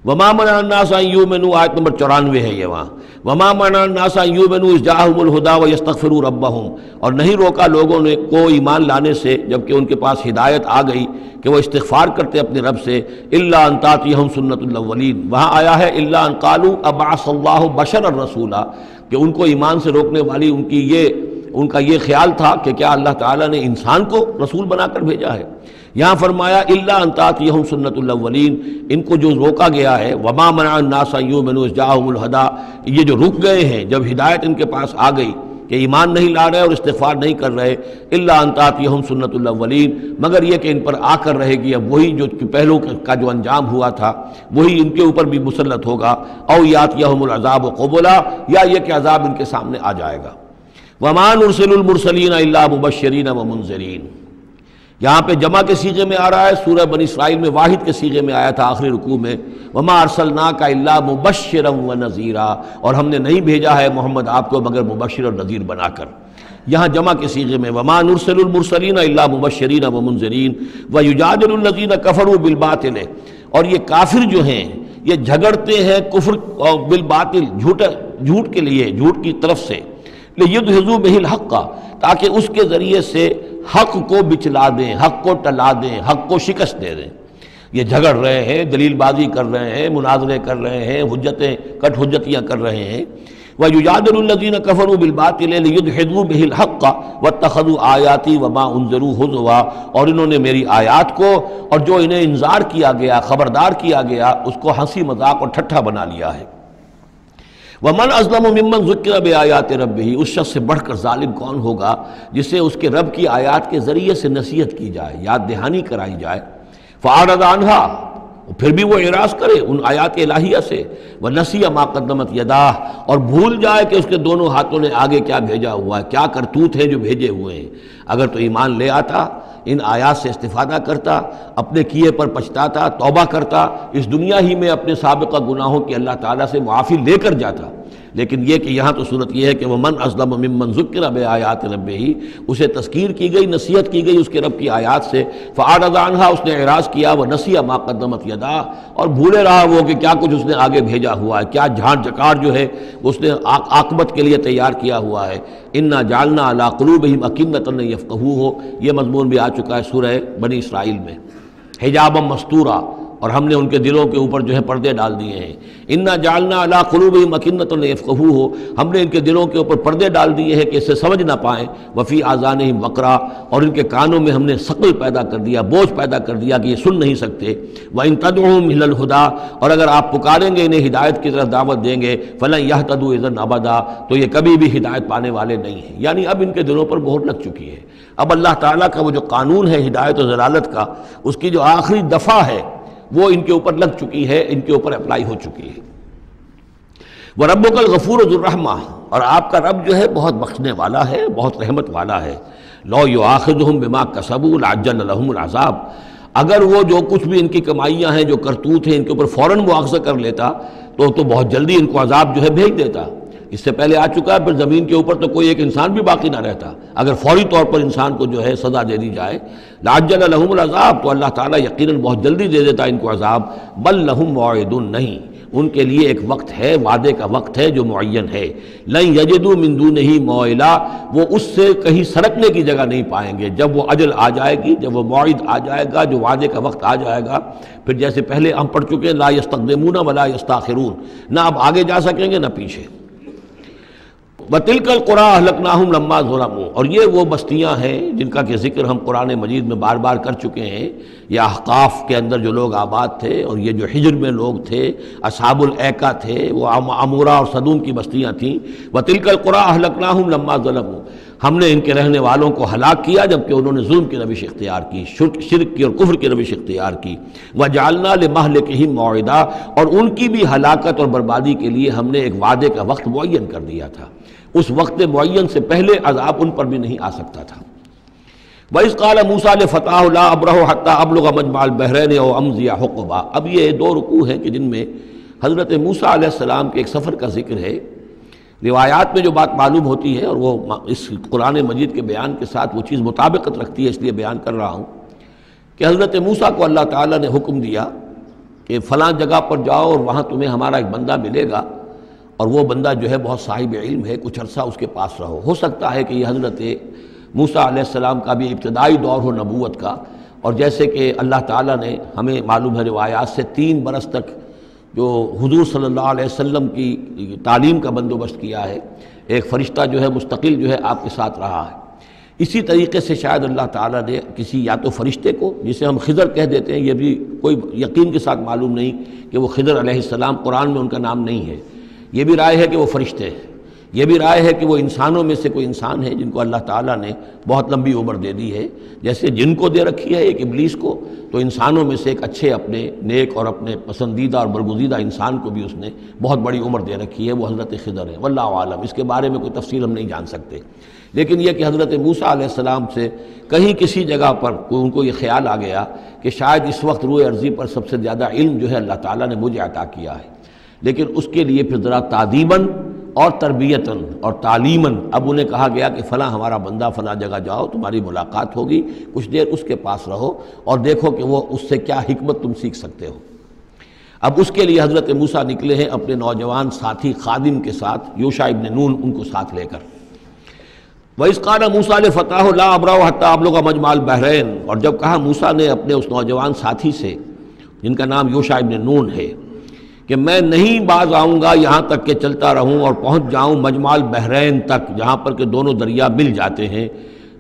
وَمَا مَنَعَ النَّاسَ أَن يُؤْمِنُوا آیت نمبر 94 ہے یہ وہاں، وَمَا مَنَعَ النَّاسَ أَن يُؤْمِنُوا إِذْ جَاءَهُمُ الْهُدَىٰ وَيَسْتَغْفِرُوا رَبَّهُمْ، اور نہیں روکا لوگوں نے کو ایمان لانے سے جبکہ ان کے پاس ہدایت آ گئی کہ وہ استغفار کرتے اپنے رب سے، إِلَّا أَن تَأْتِيَهُمْ سُنَّةُ الْأَوَّلِينَ، وہاں آیا ہے إِلَّا أَن قَالُوا أَبْعَثَ اللَّهُ بَشَرًا رَسُولًا، کہ ان کو ایمان سے روکنے والی ان کا یہ خیال تھا کہ کیا اللہ تعالیٰ نے انسان کو رسول بنا کر بھیجا ہے۔ یہاں فرمایا الا ان تاتیہم سنت الاولین، ان کو جو روکا گیا ہے وما منع الناس ان یؤمنوا اذ جاءہم الہدی، یہ جو رک گئے ہیں جب ہدایت ان کے پاس آ گئی کہ ایمان نہیں لا رہے اور استغفار نہیں کر رہے، الا ان تاتیہم سنت الاولین، مگر یہ کہ ان پر آ کر رہے گی اب وہی جو پہلو کا جو انجام ہوا تھا وہی ان کے اوپر بھی مسلط ہوگا، او یاتیہم العذاب قبلا، یا یہ کہ عذاب ان کے سامنے آ جائے گا۔ وما نرسل المرسلین الا مبشرین ومنذرین، یہاں پہ جمع کے صیغے میں آ رہا ہے، سورہ بنی اسرائیل میں واحد کے صیغے میں آیا تھا آخری رکوع میں، وما ارسلناک الا مبشرا ونذیرا، اور ہم نے نہیں بھیجا ہے محمد آپ کو مگر مبشر اور نذیر بنا کر۔ یہاں جمع کے صیغے میں وما نرسل المرسلین الا مبشرین ومنذرین ویجادل الذین کفروا بالباطل، اور یہ کافر جو ہیں یہ جھگڑتے ہیں کفر اور بالباطل، جھوٹ کے لیے، جھوٹ کی طرف سے، لیدحضوا بہ الحق، تاکہ اس کے ذریعے سے حق کو بچلا دیں، حق کو ٹلا دیں، حق کو شکست دے دیں۔ یہ جھگڑ رہے ہیں، دلیل بازی کر رہے ہیں، مناظرے کر رہے ہیں، کٹ حجتیاں کر رہے ہیں۔ وَيُجَادِلُ الَّذِينَ كَفَرُوا بِالْبَاطِلِ لِيُدْحِضُوا بِهِ الْحَقَّ وَاتَّخَذُوا آيَاتِي وَمَا أُنذِرُوا هُزُوًا، اور انہوں نے میری آیات کو اور جو انہیں انذار کیا گیا، خبردار کیا گیا، اس کو ہنسی مذاق اور ٹھٹھا بنا لیا ہے۔ وَمَنْ أَظْلَمُ مِمَّنْ ذُكِّرَ بِآيَاتِ رَبِّهِ، اس شخص سے بڑھ کر ظالم کون ہوگا جسے اس کے رب کی آیات کے ذریعے سے نصیحت کی جائے، یاد دہانی کرائی جائے، فَأَعْرَضَ عَنْهَا، پھر بھی وہ اعراض کرے ان آیات الہیہ سے، وَنَسِیَ مَا قَدَّمَتْ يَدَاهُ، اور بھول جائے کہ اس کے دونوں ہاتھوں نے آگے کیا بھیجا ہوا ہے، کیا کرتوت ہیں جو بھیجے ہوئے ہیں۔ اگر تو ایمان لے آتا، ان آیات سے استفادہ کرتا، اپنے کیے پر پچھتاتا، توبہ کرتا، اس دنیا ہی میں اپنے سابقہ گناہوں کی اللہ تعالیٰ سے معافی لے کر جاتا، لیکن یہ کہ یہاں تو صورت یہ ہے کہ وَمَنْ أَظْلَمُ مِمَّنْ ذُكِّرَ بِآيَاتِ رَبِّهِ، اسے تذکیر کی گئی، نصیحت کی گئی اس کے رب کی آیات سے، فَأَعْرَضَ عَنْهَا، اس نے اعراض کیا، وَنَسِیَ مَا قَدَّمَتْ يَدَاهُ، اور بھولے رہا وہ کہ کیا کچھ اس نے آگے بھیجا ہوا ہے، کیا جھانٹ جکار جو ہے اس نے عاقبت کے لیے تیار کیا ہوا ہے۔ اِنَّا جَعَلْنَا عَلَىٰ قُلُوبِهِمْ أَكِنَّةً أَن يَفْقَهُوهُ، یہ مضمون بھی آ چکا ہے سورہ بنی اسرائیل میں، حجابا مستورا، اور ہم نے ان کے دلوں کے اوپر جو ہے پردے ڈال دیے ہیں۔ انا جعلنا علی قلوبہم اکنۃ لیفقہوہ، ہم نے ان کے دلوں کے اوپر پردے ڈال دیے ہیں کہ اسے سمجھ نہ پائیں، وفی آذانہم وقرا، اور ان کے کانوں میں ہم نے ثقل پیدا کر دیا، بوجھ پیدا کر دیا کہ یہ سن نہیں سکتے۔ وان تدعوہم الی الہدی، اور اگر آپ پکاریں گے انہیں ہدایت کی طرف دعوت دیں گے، فلن یہتدوا اذا ابدا، تو یہ کبھی بھی ہدایت پانے والے نہیں ہیں۔ یعنی اب ان کے دلوں پر مہر لگ چکی ہے، اب اللہ تعالیٰ کا وہ جو قانون ہے ہدایت و ضلالت کا، اس کی جو آخری دفعہ ہے وہ ان کے اوپر لگ چکی ہے، ان کے اوپر اپلائی ہو چکی ہے۔ وَرَبُّكَ الْغَفُورُ ذُو الرَّحْمَةِ، اور آپ کا رب جو ہے بہت بخشنے والا ہے، بہت رحمت والا ہے۔ لَوْ يُؤَاخِذُهُم بِمَا كَسَبُوا لَعَجَّلَ لَهُمُ الْعَذَابَ، اگر وہ جو کچھ بھی ان کی کمائیاں ہیں، جو کرتوت ہیں، ان کے اوپر فوراً مواخذہ کر لیتا تو بہت جلدی ان کو عذاب جو ہے بھیج دیتا۔ اس سے پہلے آ چکا ہے، پھر زمین کے اوپر تو کوئی ایک انسان بھی باقی نہ رہتا اگر فوری طور پر انسان کو جو ہے سزا دے دی جائے۔ لَعَجَّلَ لَهُمُ الْعَذَابَ، تو اللہ تعالیٰ یقیناً بہت جلدی دے دیتا ان کو عذاب۔ بل لَهُم مَوْعِدٌ، نہیں، ان کے لیے ایک وقت ہے، وعدے کا وقت ہے جو معین ہے۔ لَن يَجِدُوا مِن دُونِهِ مَوْعِلًا، وہ اس سے کہیں سرکنے کی جگہ نہیں پائیں گے۔ جب وہ اجل آ جائے گی، جب وہ موعد آ جائے گا، جو وعدے کا وقت آ جائے گا، پھر جیسے پہلے ہم پڑھ چکے ہیں لا يستقدمون ولا يستاخرون، نہ اب آگے جا سکیں گے نہ پیچھے۔ وَتِلْكَ الْقُرَىٰ أَهْلَكْنَاهُمْ لَمَّا ظَلَمُوا، اور یہ وہ بستیاں ہیں جن کا کہ ذکر ہم قرآن مجید میں بار بار کر چکے ہیں، یا احقاف کے اندر جو لوگ آباد تھے، اور یہ جو حجر میں لوگ تھے، اصحاب الایکا تھے، وہ عمورہ اور صدوم کی بستیاں تھیں۔ وَتِلْكَ الْقُرَىٰ أَهْلَكْنَاهُمْ لَمَّا ظَلَمُوا، ہم نے ان کے رہنے والوں کو ہلاک کیا جبکہ انہوں نے ظلم کی روش اختیار کی، شرک کی اور کفر کی روش اختیار کی۔ وَجَعَلْنَا لِمَهْلِكِهِمْ مَوْعِدًا، اور ان کی بھی ہلاکت اور بربادی کے لیے ہم نے ایک وعدے کا وقت معین کر دیا تھا، اس وقت معین سے پہلے عذاب ان پر بھی نہیں آ سکتا تھا۔ وَإِذْ قَالَ مُوسَىٰ لِفَتَاهُ لَا أَبْرَحُ حَتَّىٰ أَبْلُغَ مَجْمَعَ الْبَحْرَيْنِ أَوْ أَمْضِيَ حُقُبًا۔ اب یہ دو رکوع ہیں کہ جن میں حضرت موسیٰ علیہ السلام کے ایک سفر کا ذکر ہے۔ روایات میں جو بات معلوم ہوتی ہے، اور وہ اس قرآن مجید کے بیان کے ساتھ وہ چیز مطابقت رکھتی ہے، اس لیے بیان کر رہا ہوں کہ حضرت موسیٰ کو اللہ تعالیٰ نے حکم دیا کہ فلاں جگہ پر جاؤ اور وہاں تمہیں ہمارا ایک بندہ ملے گا، اور وہ بندہ جو ہے بہت صاحب علم ہے، کچھ عرصہ اس کے پاس رہو۔ ہو سکتا ہے کہ یہ حضرت موسیٰ علیہ السلام کا بھی ابتدائی دور ہو نبوت کا، اور جیسے کہ اللہ تعالیٰ نے ہمیں معلوم ہے روایات سے 3 برس تک جو حضور صلی اللہ علیہ وسلم کی تعلیم کا بندوبست کیا ہے، ایک فرشتہ جو ہے مستقل جو ہے آپ کے ساتھ رہا ہے، اسی طریقے سے شاید اللہ تعالیٰ نے کسی یا تو فرشتے کو، جسے ہم خضر کہہ دیتے ہیں، یہ بھی کوئی یقین کے ساتھ معلوم نہیں کہ وہ خضر علیہ السلام، قرآن میں ان کا نام نہیں ہے، یہ بھی رائے ہے کہ وہ فرشتے ہیں، یہ بھی رائے ہے کہ وہ انسانوں میں سے کوئی انسان ہے جن کو اللہ تعالیٰ نے بہت لمبی عمر دے دی ہے، جیسے جن کو دے رکھی ہے ایک ابلیس کو، تو انسانوں میں سے ایک اچھے اپنے نیک اور اپنے پسندیدہ اور برگزیدہ انسان کو بھی اس نے بہت بڑی عمر دے رکھی ہے، وہ حضرت خضر ہے۔ واللہ عالم، اس کے بارے میں کوئی تفصیل ہم نہیں جان سکتے، لیکن یہ کہ حضرت موسیٰ علیہ السلام سے کہیں کسی جگہ پر ان کو یہ خیال آ گیا کہ شاید اس وقت روئے ارضی پر سب سے زیادہ علم جو ہے اللہ تعالیٰ نے مجھے عطا کیا ہے، لیکن اس کے لیے پھر ذرا تعدیباً اور تربیتاً اور تعلیماً اب انہیں کہا گیا کہ فلاں ہمارا بندہ فلاں جگہ جاؤ، تمہاری ملاقات ہوگی، کچھ دیر اس کے پاس رہو اور دیکھو کہ وہ اس سے کیا حکمت تم سیکھ سکتے ہو۔ اب اس کے لیے حضرت موسیٰ نکلے ہیں اپنے نوجوان ساتھی خادم کے ساتھ، یوشع ابن نون ان کو ساتھ لے کر۔ وَإِذْ قَالَ مُوسَىٰ لِفَتَاهُ لَا أَبْرَحُ حَتَّىٰ أَبْلُغَ مَجْمَعَ الْبَحْرَيْنِ، اور جب کہا موسیٰ نے اپنے اس نوجوان ساتھی سے جن کا نام یوشع ابن نون ہے کہ میں نہیں باز آؤں گا یہاں تک کہ چلتا رہوں اور پہنچ جاؤں مجمع البحرین تک، جہاں پر کہ دونوں دریا مل جاتے ہیں،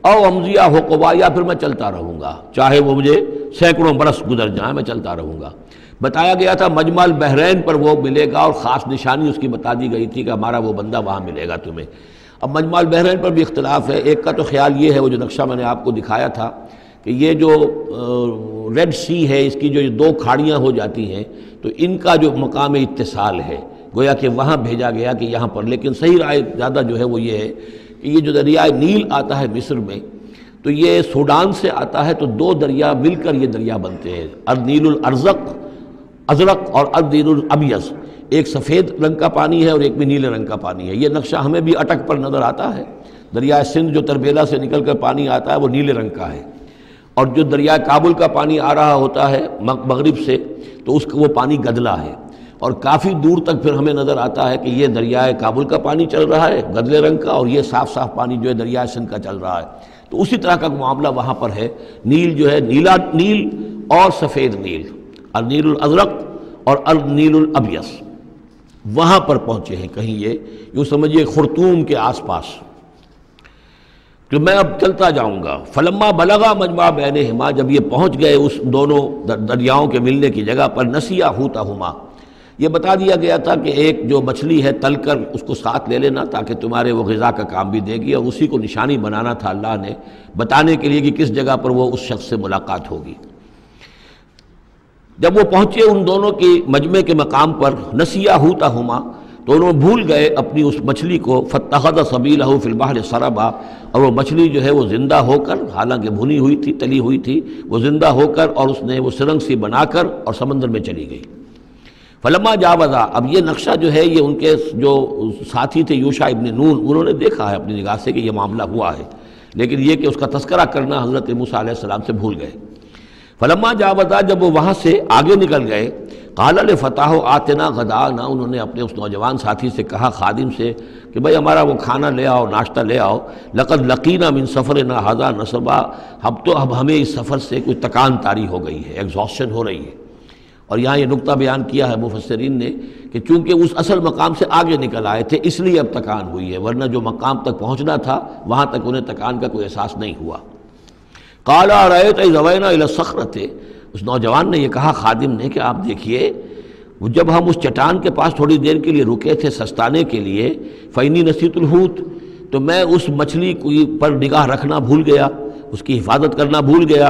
او امضیہ حقبا، یا پھر میں چلتا رہوں گا، چاہے وہ مجھے سینکڑوں برس گزر جائیں میں چلتا رہوں گا۔ بتایا گیا تھا مجمع البحرین پر وہ ملے گا، اور خاص نشانی اس کی بتا دی گئی تھی کہ ہمارا وہ بندہ وہاں ملے گا تمہیں۔ اب مجمع البحرین پر بھی اختلاف ہے، ایک کا تو خیال یہ ہے، وہ جو نقشہ میں نے آپ کو دکھایا تھا، کہ یہ جو ریڈ سی ہے، اس کی جو 2 کھاڑیاں ہو جاتی ہیں، تو ان کا جو مقام اتصال ہے گویا کہ وہاں بھیجا گیا کہ یہاں پر، لیکن صحیح رائے زیادہ جو ہے وہ یہ ہے کہ یہ جو دریائے نیل آتا ہے مصر میں، تو یہ سوڈان سے آتا ہے، تو 2 دریا مل کر یہ دریا بنتے ہیں، النیل الازرق اور النیل الابیض، ایک سفید رنگ کا پانی ہے اور ایک بھی نیلے رنگ کا پانی ہے۔ یہ نقشہ ہمیں بھی اٹک پر نظر آتا ہے، دریائے سندھ جو تربیلا سے نکل کر پانی آتا ہے وہ نیلے رنگ کا ہے، اور جو دریائے کابل کا پانی آ رہا ہوتا ہے مغرب سے، تو اس کا وہ پانی گدلا ہے، اور کافی دور تک پھر ہمیں نظر آتا ہے کہ یہ دریائے کابل کا پانی چل رہا ہے گدلے رنگ کا، اور یہ صاف صاف پانی جو ہے دریائے سندھ کا چل رہا ہے۔ تو اسی طرح کا معاملہ وہاں پر ہے، نیل جو ہے نیلا نیل اور سفید نیل، النیل الازرق اور النیل الابیض، وہاں پر پہنچے ہیں کہیں، یہ یوں سمجھیے خرطوم کے آس پاس، کہ میں اب چلتا جاؤں گا۔ فلما بلغا مجمع بینہما، جب یہ پہنچ گئے اس دونوں دریاؤں کے ملنے کی جگہ پر، نسیا حوتہما، یہ بتا دیا گیا تھا کہ ایک جو مچھلی ہے تل کر اس کو ساتھ لے لینا تاکہ تمہارے وہ غذا کا کام بھی دے گی، اور اسی کو نشانی بنانا تھا اللہ نے بتانے کے لیے کہ کس جگہ پر وہ اس شخص سے ملاقات ہوگی۔ جب وہ پہنچے ان دونوں کی مجمع کے مقام پر، نسیا حوتہما، تو انہوں بھول گئے اپنی اس مچھلی کو، فاتخذ سبیلہ فی البحر سربا، اور وہ مچھلی جو ہے وہ زندہ ہو کر، حالانکہ بھنی ہوئی تھی تلی ہوئی تھی، وہ زندہ ہو کر اور اس نے وہ سرنگ سی بنا کر اور سمندر میں چلی گئی۔ فلما جاوزا، اب یہ نقشہ جو ہے یہ ان کے جو ساتھی تھے یوشع ابن نون، انہوں نے دیکھا ہے اپنی نگاہ سے کہ یہ معاملہ ہوا ہے، لیکن یہ کہ اس کا تذکرہ کرنا حضرت موسیٰ علیہ السلام سے بھول گئے۔ فلما جاوزا، جب وہ وہاں سے آگے نکل گئے، قال لفتاه آتنا غداءنا، انہوں نے اپنے اس نوجوان ساتھی سے کہا، خادم سے، کہ بھائی ہمارا وہ کھانا لے آؤ، ناشتہ لے آؤ، لقد لقینا من سفرنا ھذا نصبا، اب ہمیں اس سفر سے کوئی تکان طاری ہو گئی ہے، ایگزاسشن ہو رہی ہے، اور یہاں یہ نقطہ بیان کیا ہے مفسرین نے کہ چونکہ اس اصل مقام سے آگے نکل آئے تھے اس لیے اب تکان ہوئی ہے، ورنہ جو مقام تک پہنچنا تھا وہاں تک انہیں تکان کا کوئی احساس نہیں ہوا۔ قال ارأیت اذ اوینا الی الصخرۃ، اس نوجوان نے یہ کہا خادم نے کہ آپ دیکھیے جب ہم اس چٹان کے پاس تھوڑی دیر کے لیے رکے تھے سستانے کے لیے، فإنی نسیت الحوت، تو میں اس مچھلی پر نگاہ رکھنا بھول گیا، اس کی حفاظت کرنا بھول گیا،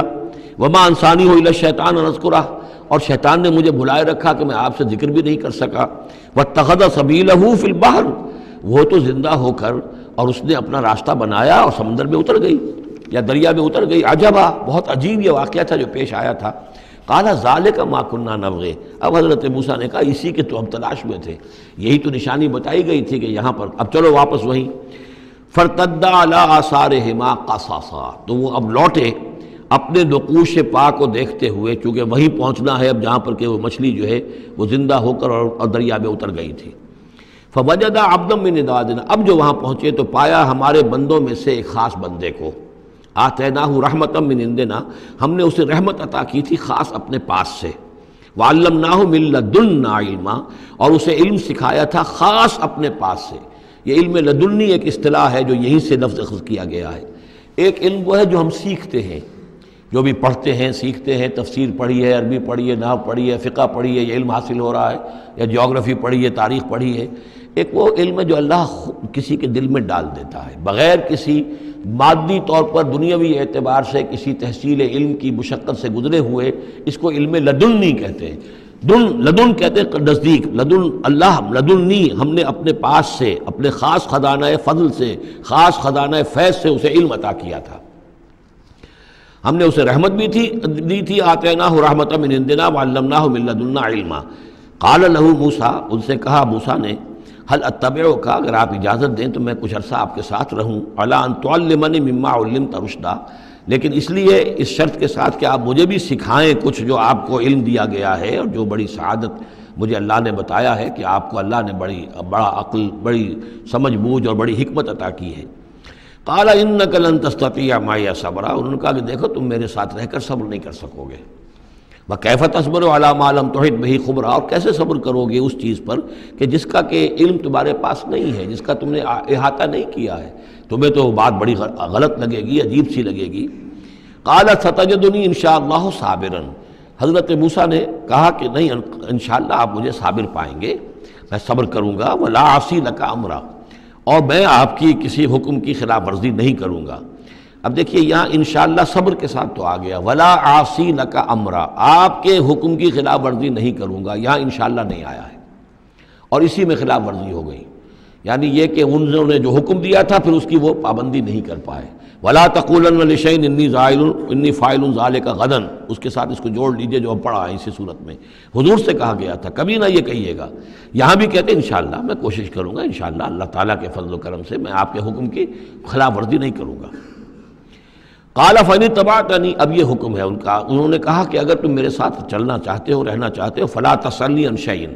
وما انسانی الا الشیطان ان اذکرہ، اور شیطان نے مجھے بھلائے رکھا کہ میں آپ سے ذکر بھی نہیں کر سکا، واتخذ سبیلہ فی البحر، وہ تو زندہ ہو کر اور اس نے اپنا راستہ بنایا اور سمندر میں اتر گئی یا دریا میں اتر گئی، عجبا، بہت عجیب یہ واقعہ تھا جو پیش آیا تھا۔ قال ذالک ما کنا نبغی، اب حضرت موسیٰ نے کہا اسی کے تو ہم تلاش میں تھے، یہی تو نشانی بتائی گئی تھی کہ یہاں پر، اب چلو واپس وہیں۔ فارتدا علی آثارہما قصصا، تو وہ اب لوٹے اپنے نقوش پا کو دیکھتے ہوئے، چونکہ وہیں پہنچنا ہے اب جہاں پر کہ وہ مچھلی جو ہے وہ زندہ ہو کر اور دریا میں اتر گئی تھی۔ فوجد عبدا من عبادنا، اب جو وہاں پہنچے تو پایا ہمارے بندوں میں سے ایک خاص بندے کو، آتیناہ رحمتا من عندنا، ہم نے اسے رحمت عطا کی تھی خاص اپنے پاس سے، وعلمناہ من لدنا علما، اور اسے علم سکھایا تھا خاص اپنے پاس سے۔ یہ علم لدنی ایک اصطلاح ہے جو یہیں سے لفظ اخذ کیا گیا ہے۔ ایک علم وہ ہے جو ہم سیکھتے ہیں، جو بھی پڑھتے ہیں سیکھتے ہیں، تفسیر پڑھی ہے، عربی پڑھی ہے، نحو پڑھی ہے، فقہ پڑھی ہے، یہ علم حاصل ہو رہا ہے، یا جیوگرافی پڑھی ہے، تاریخ پڑھی ہے۔ ایک وہ علم ہے جو اللہ کسی کے دل میں ڈال دیتا ہے بغیر کسی مادی طور پر دنیاوی اعتبار سے کسی تحصیل علم کی مشقت سے گزرے ہوئے، اس کو علم لدنی کہتے ہیں۔ لدن کہتے ہیں نزدیک، لدن اللہ، لدنی، ہم نے اپنے پاس سے، اپنے خاص خزانہ فضل سے، خاص خزانہ فیض سے اسے علم عطا کیا تھا۔ ہم نے اسے رحمت بھی دی تھی، آتیناہ رحمتا من عندنا وعلمناہ من لدنا علما۔ قال لہ موسیٰ، ان سے کہا موسیٰ نے، هل اتبعک، اگر آپ اجازت دیں تو میں کچھ عرصہ آپ کے ساتھ رہوں، علی ان تعلمنی مما علمت رشدا، لیکن اس لیے اس شرط کے ساتھ کہ آپ مجھے بھی سکھائیں کچھ جو آپ کو علم دیا گیا ہے اور جو بڑی سعادت مجھے اللہ نے بتایا ہے کہ آپ کو اللہ نے بڑا عقل، بڑی سمجھ بوجھ اور بڑی حکمت عطا کی ہے۔ قال انک لن تستطیع معی صبرا، انہوں نے کہا کہ دیکھو تم میرے ساتھ رہ کر صبر نہیں کر سکو گے۔ وَكَيْفَ تَصْبِرُ عَلَىٰ مَا لَمْ تُحِطْ بِهِ خُبْرًا، اور کیسے صبر کرو گے اس چیز پر کہ جس کا کہ علم تمہارے پاس نہیں ہے، جس کا تم نے احاطہ نہیں کیا ہے، تمہیں تو بات بڑی غلط لگے گی، عجیب سی لگے گی۔ قَالَ سَتَجِدُنِي إِن شَاءَ اللَّهُ صَابِرًا، حضرت موسیٰ نے کہا کہ نہیں انشاءاللہ آپ مجھے صابر پائیں گے، میں صبر کروں گا، وَلَا عَصِي لَكَ أَمْرًا، اور میں آپ کی کسی حکم کی خلاف ورزی نہیں کروں گا۔ اب دیکھیے یہاں انشاءاللہ صبر کے ساتھ تو آ گیا، ولا عاصی لک امرا، آپ کے حکم کی خلاف ورزی نہیں کروں گا، یہاں انشاءاللہ نہیں آیا ہے، اور اسی میں خلاف ورزی ہو گئی، یعنی یہ کہ انہوں نے جو حکم دیا تھا پھر اس کی وہ پابندی نہیں کر پائے۔ ولا تقولن لشیء انی فاعل ذلک غدا، اس کے ساتھ اس کو جوڑ لیجئے جو ہم پڑھا ہے اسی صورت میں، حضور سے کہا گیا تھا کبھی نہ یہ کہیے گا، یہاں بھی کہتے ہیں انشاءاللہ میں کوشش کروں گا، انشاءاللہ اللہ تعالیٰ کے فضل و کرم سے میں آپ کے حکم کی خلاف ورزی نہیں کروں گا۔ قال فإن اتبعتنی، اب یہ حکم ہے ان کا، انہوں نے کہا کہ اگر تم میرے ساتھ چلنا چاہتے ہو، رہنا چاہتے ہو، فلا تسألنی عن شیء،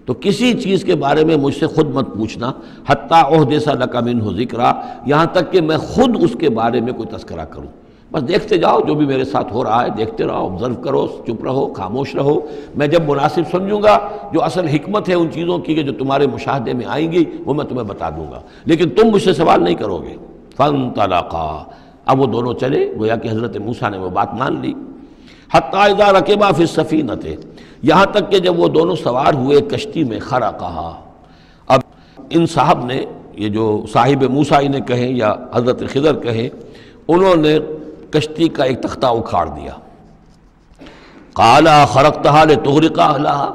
تو کسی چیز کے بارے میں مجھ سے خود مت پوچھنا، حتی احدث لک منہ ذکرا، یہاں تک کہ میں خود اس کے بارے میں کوئی تذکرہ کروں، بس دیکھتے جاؤ جو بھی میرے ساتھ ہو رہا ہے، دیکھتے رہو، آبزرو کرو، چپ رہو، خاموش رہو، میں جب مناسب سمجھوں گا جو اصل حکمت ہے ان چیزوں کی کہ جو تمہارے مشاہدے میں آئیں گی وہ میں تمہیں بتا دوں گا، لیکن تم مجھ سے سوال نہیں کرو گے۔ فانطلقا، اب وہ دونوں چلے، گویا کہ حضرت موسیٰ نے وہ بات مان لی۔ حتی اذا رکبا فی السفینۃ، یہاں تک کہ جب وہ دونوں سوار ہوئے کشتی میں، خرقہا، اب ان صاحب نے، یہ جو صاحب موسیٰ انہیں کہیں یا حضرت خضر کہیں، انہوں نے کشتی کا ایک تختہ اکھاڑ دیا۔ قال خرقتہا لتغرق اہلہا،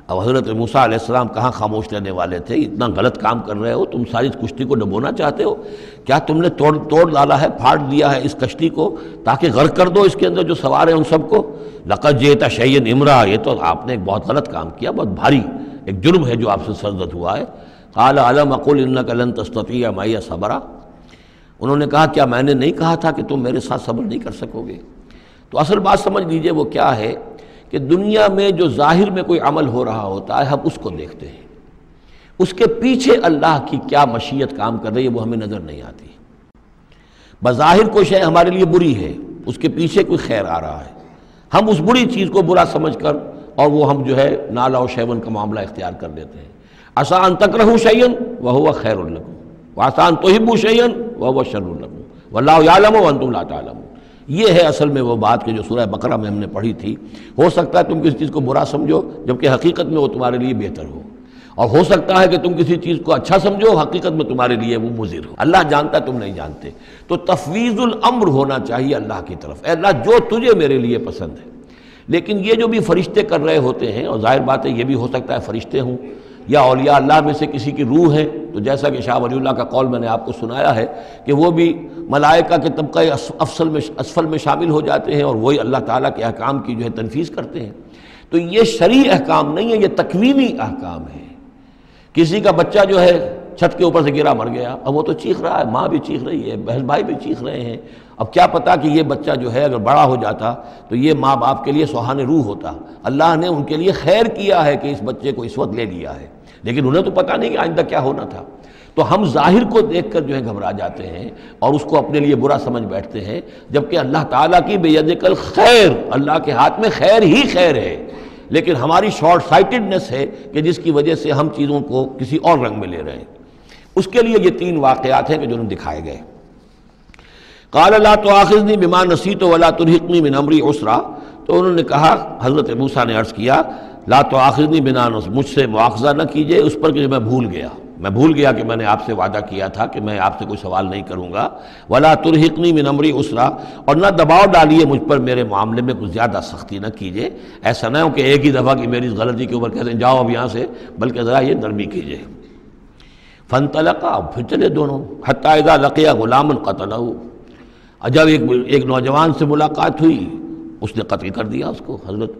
اب حضرت موسیٰ علیہ السلام کہاں خاموش رہنے والے تھے، اتنا غلط کام کر رہے ہو تم، ساری کشتی کو ڈبونا چاہتے ہو، کیا تم نے توڑ ڈالا ہے، پھاڑ دیا ہے اس کشتی کو تاکہ غرق کر دو اس کے اندر جو سوار ہیں ان سب کو؟ لقد جئت شیئا امرا، یہ تو آپ نے ایک بہت غلط کام کیا، بہت بھاری ایک جرم ہے جو آپ سے سرزد ہوا ہے۔ قال الم اقل انک لن تستطیع معی صبرا، انہوں نے کہا کیا میں نے نہیں کہا تھا کہ تم میرے ساتھ صبر نہیں کر سکو گے؟ تو اصل بات سمجھ لیجئے وہ کیا ہے کہ دنیا میں جو ظاہر میں کوئی عمل ہو رہا ہوتا ہے ہم اس کو دیکھتے ہیں، اس کے پیچھے اللہ کی کیا مشیت کام کر رہی ہے وہ ہمیں نظر نہیں آتی۔ بظاہر کوئی شے ہمارے لیے بری ہے، اس کے پیچھے کوئی خیر آ رہا ہے، ہم اس بری چیز کو برا سمجھ کر اور وہ ہم جو ہے نالا و شیون کا معاملہ اختیار کر لیتے ہیں۔ عسیٰ ان تکرہوا شیئا وہو خیر لکم وعسیٰ ان تحبوا شیئا وہو شر لکم واللہ یعلم وانتم لا تعلمون۔ یہ ہے اصل میں وہ بات کہ جو سورہ بقرہ میں ہم نے پڑھی تھی۔ ہو سکتا ہے تم کسی چیز کو برا سمجھو جبکہ حقیقت میں وہ تمہارے لیے بہتر ہو، اور ہو سکتا ہے کہ تم کسی چیز کو اچھا سمجھو، حقیقت میں تمہارے لیے وہ مضر ہو۔ اللہ جانتا ہے، تم نہیں جانتے۔ تو تفویض الامر ہونا چاہیے اللہ کی طرف، اے اللہ جو تجھے میرے لیے پسند ہے۔ لیکن یہ جو بھی فرشتے کر رہے ہوتے ہیں، اور ظاہر بات ہے یہ بھی ہو سکتا ہے فرشتے ہوں یا اولیاء اللہ میں سے کسی کی روح ہے، تو جیسا کہ شاہ ولی اللہ کا قول میں نے آپ کو سنایا ہے کہ وہ بھی ملائکہ کے طبقہ اسفل میں شامل ہو جاتے ہیں، اور وہی اللہ تعالیٰ کے احکام کی جو ہے تنفیذ کرتے ہیں۔ تو یہ شرعی احکام نہیں ہے، یہ تکوینی احکام ہے۔ کسی کا بچہ جو ہے چھت کے اوپر سے گرا مر گیا، اب وہ تو چیخ رہا ہے، ماں بھی چیخ رہی ہے، بہن بھائی بھی چیخ رہے ہیں، اب کیا پتا کہ یہ بچہ جو ہے اگر بڑا ہو جاتا تو یہ ماں باپ کے لیے سوہان روح ہوتا۔ اللہ نے ان کے لیے خیر کیا ہے کہ اس بچے کو اس وقت لے لیا ہے، لیکن انہیں تو پتہ نہیں کہ آئندہ کیا ہونا تھا۔ تو ہم ظاہر کو دیکھ کر جو ہے گھبرا جاتے ہیں اور اس کو اپنے لیے برا سمجھ بیٹھتے ہیں، جبکہ اللہ تعالیٰ کی بیدک الخیر، اللہ کے ہاتھ میں خیر ہی خیر ہے، لیکن ہماری شارٹ سائٹڈنس ہے کہ جس کی وجہ سے ہم چیزوں کو کسی اور رنگ میں لے رہے ہیں۔ اس کے لیے یہ 3 واقعات ہیں کہ جو انہیں دکھائے گئے۔ قال لا تؤاخذنی بما نسیت ولا ترہقنی من امری عسرا، تو انہوں نے کہا، حضرت موسیٰ نے عرض کیا لا تؤاخذنی بما نسیت، مجھ سے مواخذہ نہ کیجئے اس پر کہ میں بھول گیا کہ میں نے آپ سے وعدہ کیا تھا کہ میں آپ سے کوئی سوال نہیں کروں گا، ولا ترہقنی من امری عسرا، اور نہ دباؤ ڈالیے مجھ پر میرے معاملے میں کچھ زیادہ سختی نہ کیجئے، ایسا نہ ہو کہ ایک ہی دفعہ کی میری اس غلطی کے اوپر کہتے ہیں جاؤ اب یہاں سے، بلکہ ذرا یہ نرمی کیجئے۔ فانطلقا، پھر چلے دونوں، حتی اذا لقیا غلاما قتلہ، جب ایک نوجوان سے ملاقات ہوئی اس نے قتل کر دیا اس کو،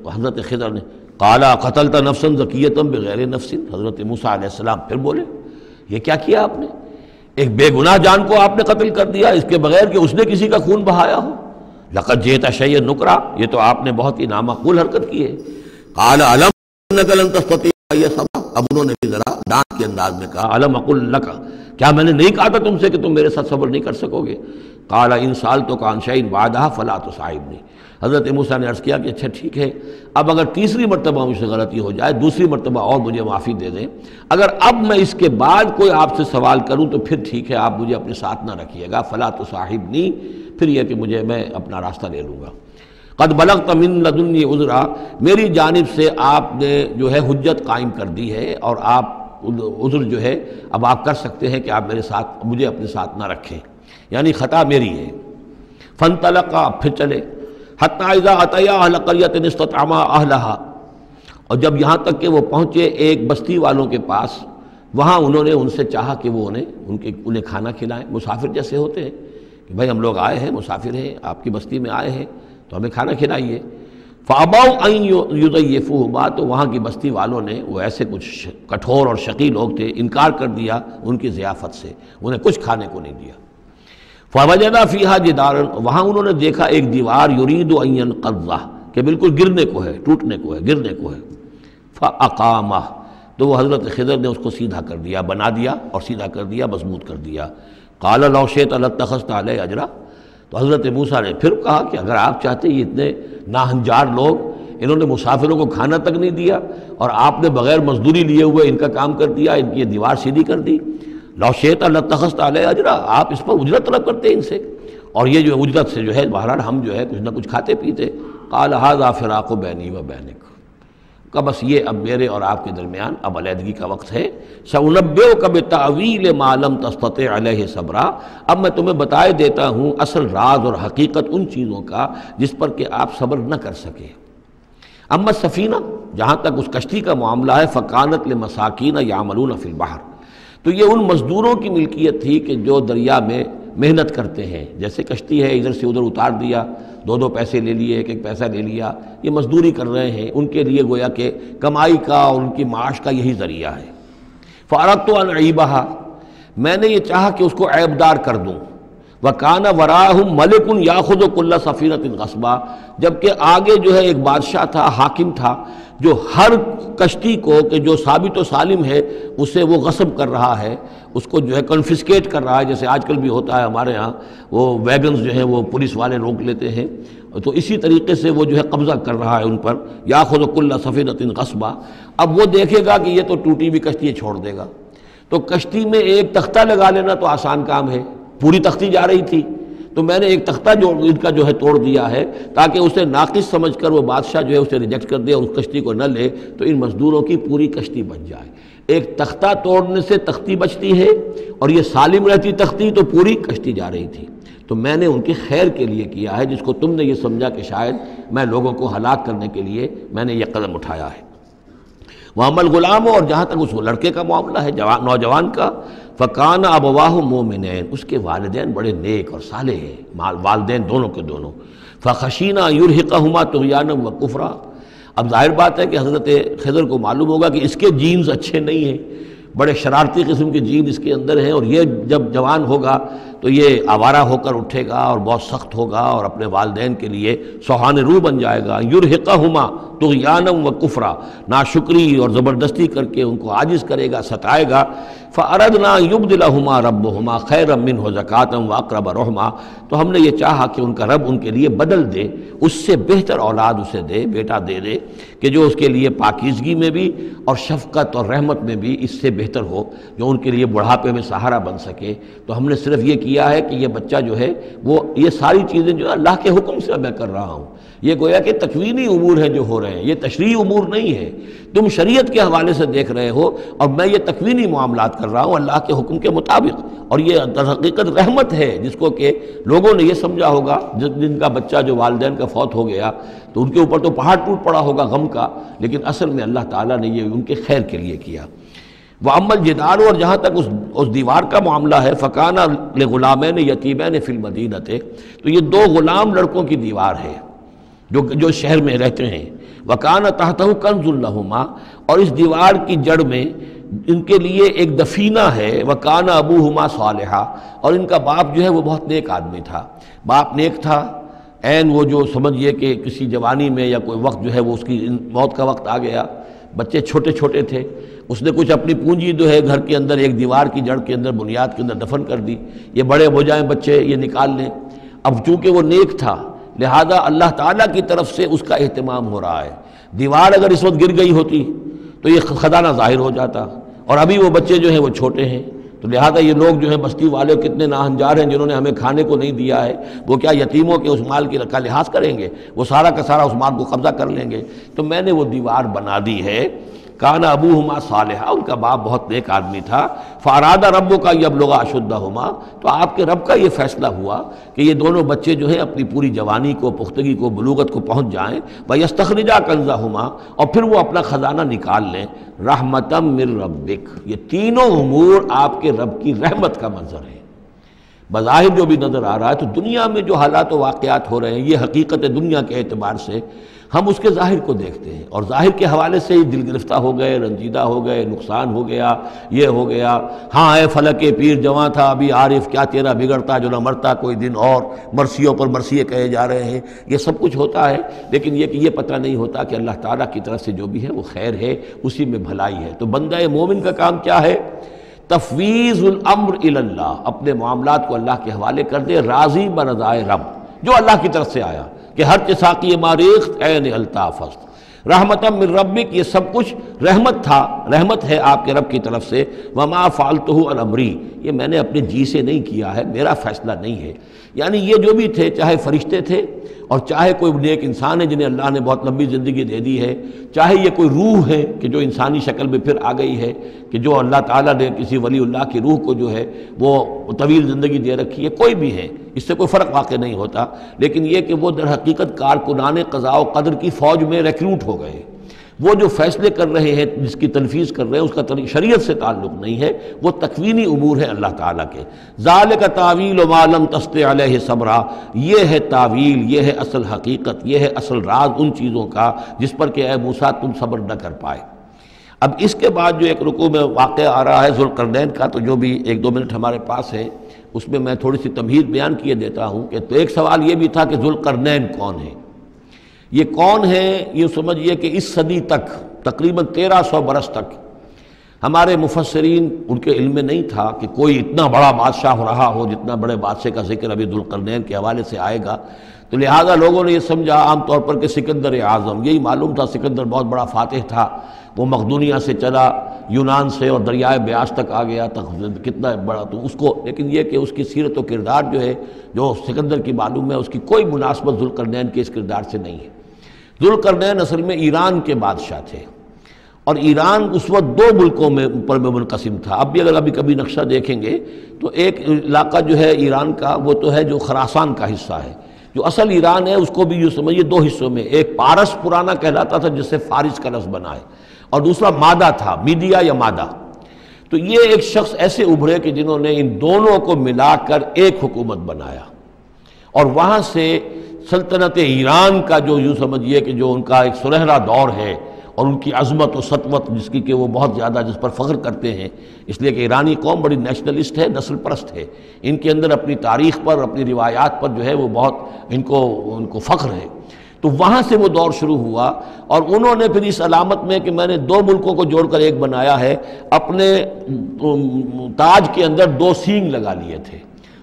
حضرت خضر نے۔ قال قتلت نفسا زکیۃ بغیر نفس، حضرت موسیٰ علیہ السلام پھر بولے یہ کیا کیا آپ نے؟ ایک بے گناہ جان کو آپ نے قتل کر دیا اس کے بغیر کہ اس نے کسی کا خون بہایا ہو۔ لقد جئت شیئا نکرا، یہ تو آپ نے بہت ہی نامعقول حرکت کی ہے۔ قال علم انک لن تستطیع معی صبرا، اب انہوں نے بھی ذرا ڈانٹ کے انداز میں کہا علم اقل لک، کیا میں نے نہیں کہا تھا تم سے کہ تم میرے ساتھ صبر نہیں کر سکو گے؟ قال ان سألتک عن شیء بعدها فلا تصاحبنی، حضرت موسیٰ نے عرض کیا کہ اچھا ٹھیک ہے، اب اگر تیسری مرتبہ مجھ سے غلطی ہو جائے، دوسری مرتبہ اور مجھے معافی دے دیں، اگر اب میں اس کے بعد کوئی آپ سے سوال کروں تو پھر ٹھیک ہے، آپ مجھے اپنے ساتھ نہ رکھیے گا، فلا تصاحبنی، پھر یہ کہ میں اپنا راستہ لے لوں گا۔ قد بلغت من لدنی عذرا، میری جانب سے آپ نے جو ہے حجت قائم کر دی ہے، اور آپ عذر جو ہے اب آپ کر سکتے ہیں کہ آپ مجھے اپنے ساتھ نہ رکھیں، یعنی خطا میری ہے۔ فانطلقا، پھر چلے، حتی اذا اتیا اہل قریۃ استطعما اہلہا، اور جب یہاں تک کہ وہ پہنچے ایک بستی والوں کے پاس، وہاں انہوں نے ان سے چاہا کہ وہ انہیں کھانا کھلائیں، مسافر جیسے ہوتے ہیں کہ بھائی ہم لوگ آئے ہیں، مسافر ہیں، آپ کی بستی میں آئے ہیں تو ہمیں کھانا کھلائیے۔ فابوا ان یضیفوہما، تو وہاں کی بستی والوں نے، وہ ایسے کچھ کٹھور اور شقی لوگ تھے، انکار کر دیا ان کی ضیافت سے، انہیں کچھ کھانے کو نہیں دیا۔ فوجدا فیہا جدارا، وہاں انہوں نے دیکھا ایک دیوار، یرید ان ینقضہ، کہ بالکل گرنے کو ہے، ٹوٹنے کو ہے، گرنے کو ہے۔ فاقامہ، تو وہ حضرت خضر نے اس کو سیدھا کر دیا، بنا دیا اور سیدھا کر دیا، مضبوط کر دیا۔ قال لو شئت لاتخذت علیہ اجرا، تو حضرت موسیٰ نے پھر کہا کہ اگر آپ چاہتے، یہ اتنے ناہنجار لوگ، انہوں نے مسافروں کو کھانا تک نہیں دیا اور آپ نے بغیر مزدوری لیے ہوئے ان کا کام کر دیا، ان کی یہ دیوار سیدھی کر دی۔ لو شئت لاتخذت علیہ اجرا، آپ اس پر اجرت طلب کرتے ان سے، اور یہ جو اجرت سے جو ہے بہرحال ہم جو ہے کچھ نہ کچھ کھاتے پیتے۔ قال ھذا فراق بینی و بینک، کہ بس یہ اب میرے اور آپ کے درمیان اب علیحدگی کا وقت ہے۔ سأنبئک بتأویل ما لم تستطع علیہ صبرا، اب میں تمہیں بتائے دیتا ہوں اصل راز اور حقیقت ان چیزوں کا جس پر کہ آپ صبر نہ کر سکے۔ اما السفینہ، جہاں تک اس کشتی کا معاملہ ہے، فکانت لمساکین یعملون فی البحر، تو یہ ان مزدوروں کی ملکیت تھی کہ جو دریا میں محنت کرتے ہیں، جیسے کشتی ہے ادھر سے ادھر اتار دیا، 2 پیسے لے لیے، ایک پیسہ لے لیا، یہ مزدوری کر رہے ہیں، ان کے لیے گویا کہ کمائی کا اور ان کی معاش کا یہی ذریعہ ہے۔ فاردت ان عیبہا، میں نے یہ چاہا کہ اس کو عیب دار کر دوں۔ وکان وراہم ملک یاخذ کل سفینۃ غصبا، جبکہ آگے جو ہے ایک بادشاہ تھا، حاکم تھا، جو ہر کشتی کو کہ جو ثابت و سالم ہے اسے وہ غصب کر رہا ہے، اس کو جو ہے کنفسکیٹ کر رہا ہے، جیسے آج کل بھی ہوتا ہے ہمارے ہاں، وہ ویگنز جو ہیں وہ پولیس والے روک لیتے ہیں تو اسی طریقے سے وہ جو ہے قبضہ کر رہا ہے ان پر، یاخذ کل سفینۃ غصبا۔ اب وہ دیکھے گا کہ یہ تو ٹوٹی ہوئی کشتی چھوڑ دے گا، تو کشتی میں ایک تختہ لگا لینا تو آسان کام ہے، پوری تختی جا رہی تھی تو میں نے ایک تختہ جو ان کا جو ہے توڑ دیا ہے تاکہ اسے ناقص سمجھ کر وہ بادشاہ جو ہے اسے ریجیکٹ کر دے اور اس کشتی کو نہ لے، تو ان مزدوروں کی پوری کشتی بچ جائے۔ ایک تختہ توڑنے سے تختی بچتی ہے، اور یہ سالم رہتی تختی تو پوری کشتی جا رہی تھی۔ تو میں نے ان کے خیر کے لیے کیا ہے، جس کو تم نے یہ سمجھا کہ شاید میں لوگوں کو ہلاک کرنے کے لیے میں نے یہ قدم اٹھایا ہے۔ وَأَمَّا الْغُلَامُ، اور جہاں تک اس لڑکے کا معاملہ ہے، نوجوان کا، فَكَانَ أَبَوَاهُ مُؤْمِنَيْنِ، اس کے والدین بڑے نیک اور صالح ہیں، والدین دونوں کے دونوں۔ فَخَشِينَا أَن يُرْهِقَهُمَا طُغْيَانًا وَكُفْرًا، اب ظاہر بات ہے کہ حضرت خضر کو معلوم ہوگا کہ اس کے جینز اچھے نہیں ہیں، بڑے شرارتی قسم کے جین اس کے اندر ہیں، اور یہ جب جوان ہوگا تو یہ آوارہ ہو کر اٹھے گا اور بہت سخت ہوگا اور اپنے والدین کے لیے سوہان روح بن جائے گا۔ یرہقہما طغیانا و کفرا، ناشکری اور زبردستی کر کے ان کو عاجز کرے گا، ستائے گا۔ فاردنا یبدلہما ربہما خیرا منہ زکاۃ واقرب رحما، تو ہم نے یہ چاہا کہ ان کا رب ان کے لیے بدل دے، اس سے بہتر اولاد اسے دے، بیٹا دے دے کہ جو اس کے لیے پاکیزگی میں بھی اور شفقت اور رحمت میں بھی اس سے بہتر ہو، جو ان کے لیے بڑھاپے میں سہارا بن سکے۔ تو ہم نے صرف یہ کیا ہے کہ یہ بچہ جو ہے وہ یہ ساری چیزیں جو اللہ کے حکم سے میں کر رہا ہوں، یہ گویا کہ تکوینی امور ہیں جو ہو رہے ہیں، یہ تشریعی امور نہیں ہے، تم شریعت کے حوالے سے دیکھ رہے ہو اور میں یہ تکوینی معاملات کر رہا ہوں اللہ کے حکم کے مطابق، اور یہ در حقیقت رحمت ہے جس کو کہ لوگوں نے یہ سمجھا ہوگا جن کا بچہ جو والدین کا فوت ہو گیا تو ان کے اوپر تو پہاڑ ٹوٹ پڑا ہوگا غم کا، لیکن اصل میں اللہ تعالیٰ نے یہ ان کے خیر کے لیے کیا۔ وَأَمَّا الْجِدَارُ، اور جہاں تک اس دیوار کا معاملہ ہے، فَكَانَ لِغُلَامَيْنِ يَتِيمَيْنِ فِي الْمَدِينَةِ، تو یہ دو غلام لڑکوں کی دیوار ہے جو شہر میں رہتے ہیں۔ وَكَانَ تَحْتَهُ كَنْزٌ لَهُمَا، اور اس دیوار کی جڑ میں ان کے لیے ایک دفینہ ہے۔ وَكَانَ أَبُوهُمَا صَالِحًا، اور ان کا باپ جو ہے وہ بہت نیک آدمی تھا، باپ نیک تھا، عین وہ جو سمجھئے کہ کسی جوانی میں یا کوئی وقت جو ہے وہ اس کی موت کا وقت آ گیا، بچے چھوٹے چھوٹے تھے، اس نے کچھ اپنی پونجی جو ہے گھر کے اندر ایک دیوار کی جڑ کے اندر بنیاد کے اندر دفن کر دی، یہ بڑے ہو جائیں بچے یہ نکال لیں۔ اب چونکہ وہ نیک تھا لہذا اللہ تعالیٰ کی طرف سے اس کا اہتمام ہو رہا ہے، دیوار اگر اس وقت گر گئی ہوتی تو یہ خزانہ ظاہر ہو جاتا، اور ابھی وہ بچے جو ہیں وہ چھوٹے ہیں، تو لہذا یہ لوگ جو ہیں بستی والے کتنے ناہنجار ہیں جنہوں نے ہمیں کھانے کو نہیں دیا ہے، وہ کیا یتیموں کے اس مال کی کا لحاظ کریں گے؟ وہ سارا کا سارا اس مال کو قبضہ کر لیں گے۔ تو میں نے وہ دیوار بنا دی ہے۔ کان ابوہما صالحا، ان کا باپ بہت نیک آدمی تھا۔ فاراد ربک یبلغ اشدہما، تو آپ کے رب کا یہ فیصلہ ہوا کہ یہ دونوں بچے جو ہیں اپنی پوری جوانی کو، پختگی کو، بلوغت کو پہنچ جائیں، ویستخرجا کنزہما، اور پھر وہ اپنا خزانہ نکال لیں۔ رحمتا من ربک، یہ تینوں امور آپ کے رب کی رحمت کا منظر ہے۔ بظاہر جو بھی نظر آ رہا ہے تو دنیا میں جو حالات و واقعات ہو رہے ہیں یہ حقیقت دنیا کے اعتبار سے ہم اس کے ظاہر کو دیکھتے ہیں، اور ظاہر کے حوالے سے ہی دل گرفتہ ہو گئے، رنجیدہ ہو گئے، نقصان ہو گیا، یہ ہو گیا، ہاں اے فلک پیر جواں تھا ابھی عارف، کیا تیرا بگڑتا جو نہ مرتا کوئی دن اور، مرثیوں پر مرثیے کہے جا رہے ہیں، یہ سب کچھ ہوتا ہے، لیکن یہ کہ یہ پتہ نہیں ہوتا کہ اللہ تعالیٰ کی طرف سے جو بھی ہے وہ خیر ہے، اسی میں بھلائی ہے۔ تو بندہ مومن کا کام کیا ہے؟ تفویض الامر الی اللہ، اپنے معاملات کو اللہ کے حوالے کر دے، راضی برضائے رب، جو اللہ کی طرف سے آیا کہ ہر ساقی ماریخت عین الطافست رحمتا من ربک، یہ سب کچھ رحمت تھا، رحمت ہے آپ کے رب کی طرف سے۔ وما فعلتہ عن امری، یہ میں نے اپنے جی سے نہیں کیا ہے، میرا فیصلہ نہیں ہے۔ یعنی یہ جو بھی تھے، چاہے فرشتے تھے اور چاہے کوئی نیک انسان ہے جنہیں اللہ نے بہت لمبی زندگی دے دی ہے، چاہے یہ کوئی روح ہے کہ جو انسانی شکل میں پھر آ گئی ہے، کہ جو اللہ تعالیٰ نے کسی ولی اللہ کی روح کو جو ہے وہ طویل زندگی دے رکھی ہے، کوئی بھی ہے، اس سے کوئی فرق واقع نہیں ہوتا، لیکن یہ کہ وہ در حقیقت کارکنان قضاء و قدر کی فوج میں ریکروٹ ہو گئے، وہ جو فیصلے کر رہے ہیں، جس کی تنفیذ کر رہے ہیں، اس کا شریعت سے تعلق نہیں ہے، وہ تکوینی امور ہے اللہ تعالیٰ کے۔ ذالک تعویل ما لم تستطع علیہ صبرا، یہ ہے تعویل، یہ ہے اصل حقیقت، یہ ہے اصل راز ان چیزوں کا جس پر کہ اے موسیٰ تم صبر نہ کر پائے۔ اب اس کے بعد جو ایک رکوع میں واقعہ آ رہا ہے ذوالقرنین کا، تو جو بھی 1-2 منٹ ہمارے پاس ہے اس میں میں تھوڑی سی تمہید بیان کیے دیتا ہوں کہ تو ایک سوال یہ بھی تھا کہ ذوالقرنین کون ہے؟ یہ کون ہے؟ یہ سمجھیے کہ اس صدی تک تقریباً 1300 برس تک ہمارے مفسرین ان کے علم میں نہیں تھا کہ کوئی اتنا بڑا بادشاہ رہا ہو جتنا بڑے بادشاہ کا ذکر ابھی ذوالقرنین کے حوالے سے آئے گا۔ تو لہٰذا لوگوں نے یہ سمجھا عام طور پر کہ سکندر اعظم، یہی معلوم تھا سکندر بہت بڑا فاتح تھا، وہ مقدونیہ سے چلا یونان سے اور دریائے بیاس تک آ گیا، کتنا بڑا، تو اس کو، لیکن یہ کہ اس کی سیرت و کردار جو ہے جو سکندر کی معلوم ہے، اس کی کوئی مناسبت ذوالقرنین کے اس کردار سے نہیں ہے۔ ذوالقرنین اصل میں ایران کے بادشاہ تھے، اور ایران اس وقت دو ملکوں میں اوپر میں منقسم تھا۔ اب بھی اگر ابھی کبھی نقشہ دیکھیں گے تو ایک علاقہ جو ہے ایران کا وہ تو ہے جو خراسان کا حصہ ہے، جو اصل ایران ہے اس کو بھی یوں سمجھیے دو حصوں میں، ایک پارس پرانا کہلاتا تھا جس سے فارس کا لفظ بنا ہے، اور دوسرا مادہ تھا، میڈیا یا مادہ۔ تو یہ ایک شخص ایسے ابھرے کہ جنہوں نے ان دونوں کو ملا کر ایک حکومت بنایا، اور وہاں سے سلطنت ایران کا جو یوں سمجھیے کہ جو ان کا ایک سنہرا دور ہے، اور ان کی عظمت و سطوت جس کی کہ وہ بہت زیادہ جس پر فخر کرتے ہیں، اس لیے کہ ایرانی قوم بڑی نیشنلسٹ ہے، نسل پرست ہے، ان کے اندر اپنی تاریخ پر، اپنی روایات پر جو ہے وہ بہت ان کو فخر ہے۔ تو وہاں سے وہ دور شروع ہوا، اور انہوں نے پھر اس علامت میں کہ میں نے دو ملکوں کو جوڑ کر ایک بنایا ہے، اپنے تاج کے اندر دو سینگ لگا لیے تھے،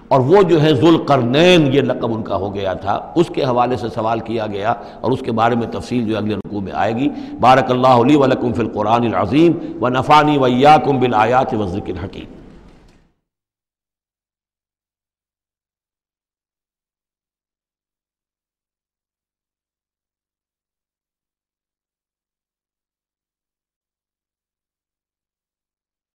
اور وہ جو ہے ذوالقرنین یہ لقب ان کا ہو گیا تھا۔ اس کے حوالے سے سوال کیا گیا، اور اس کے بارے میں تفصیل جو اگلے رکوع میں آئے گی۔ بارک اللہ لی ولکم فی القرآن العظیم ونفعنی وإیاکم بالآیات والذکر الحکیم۔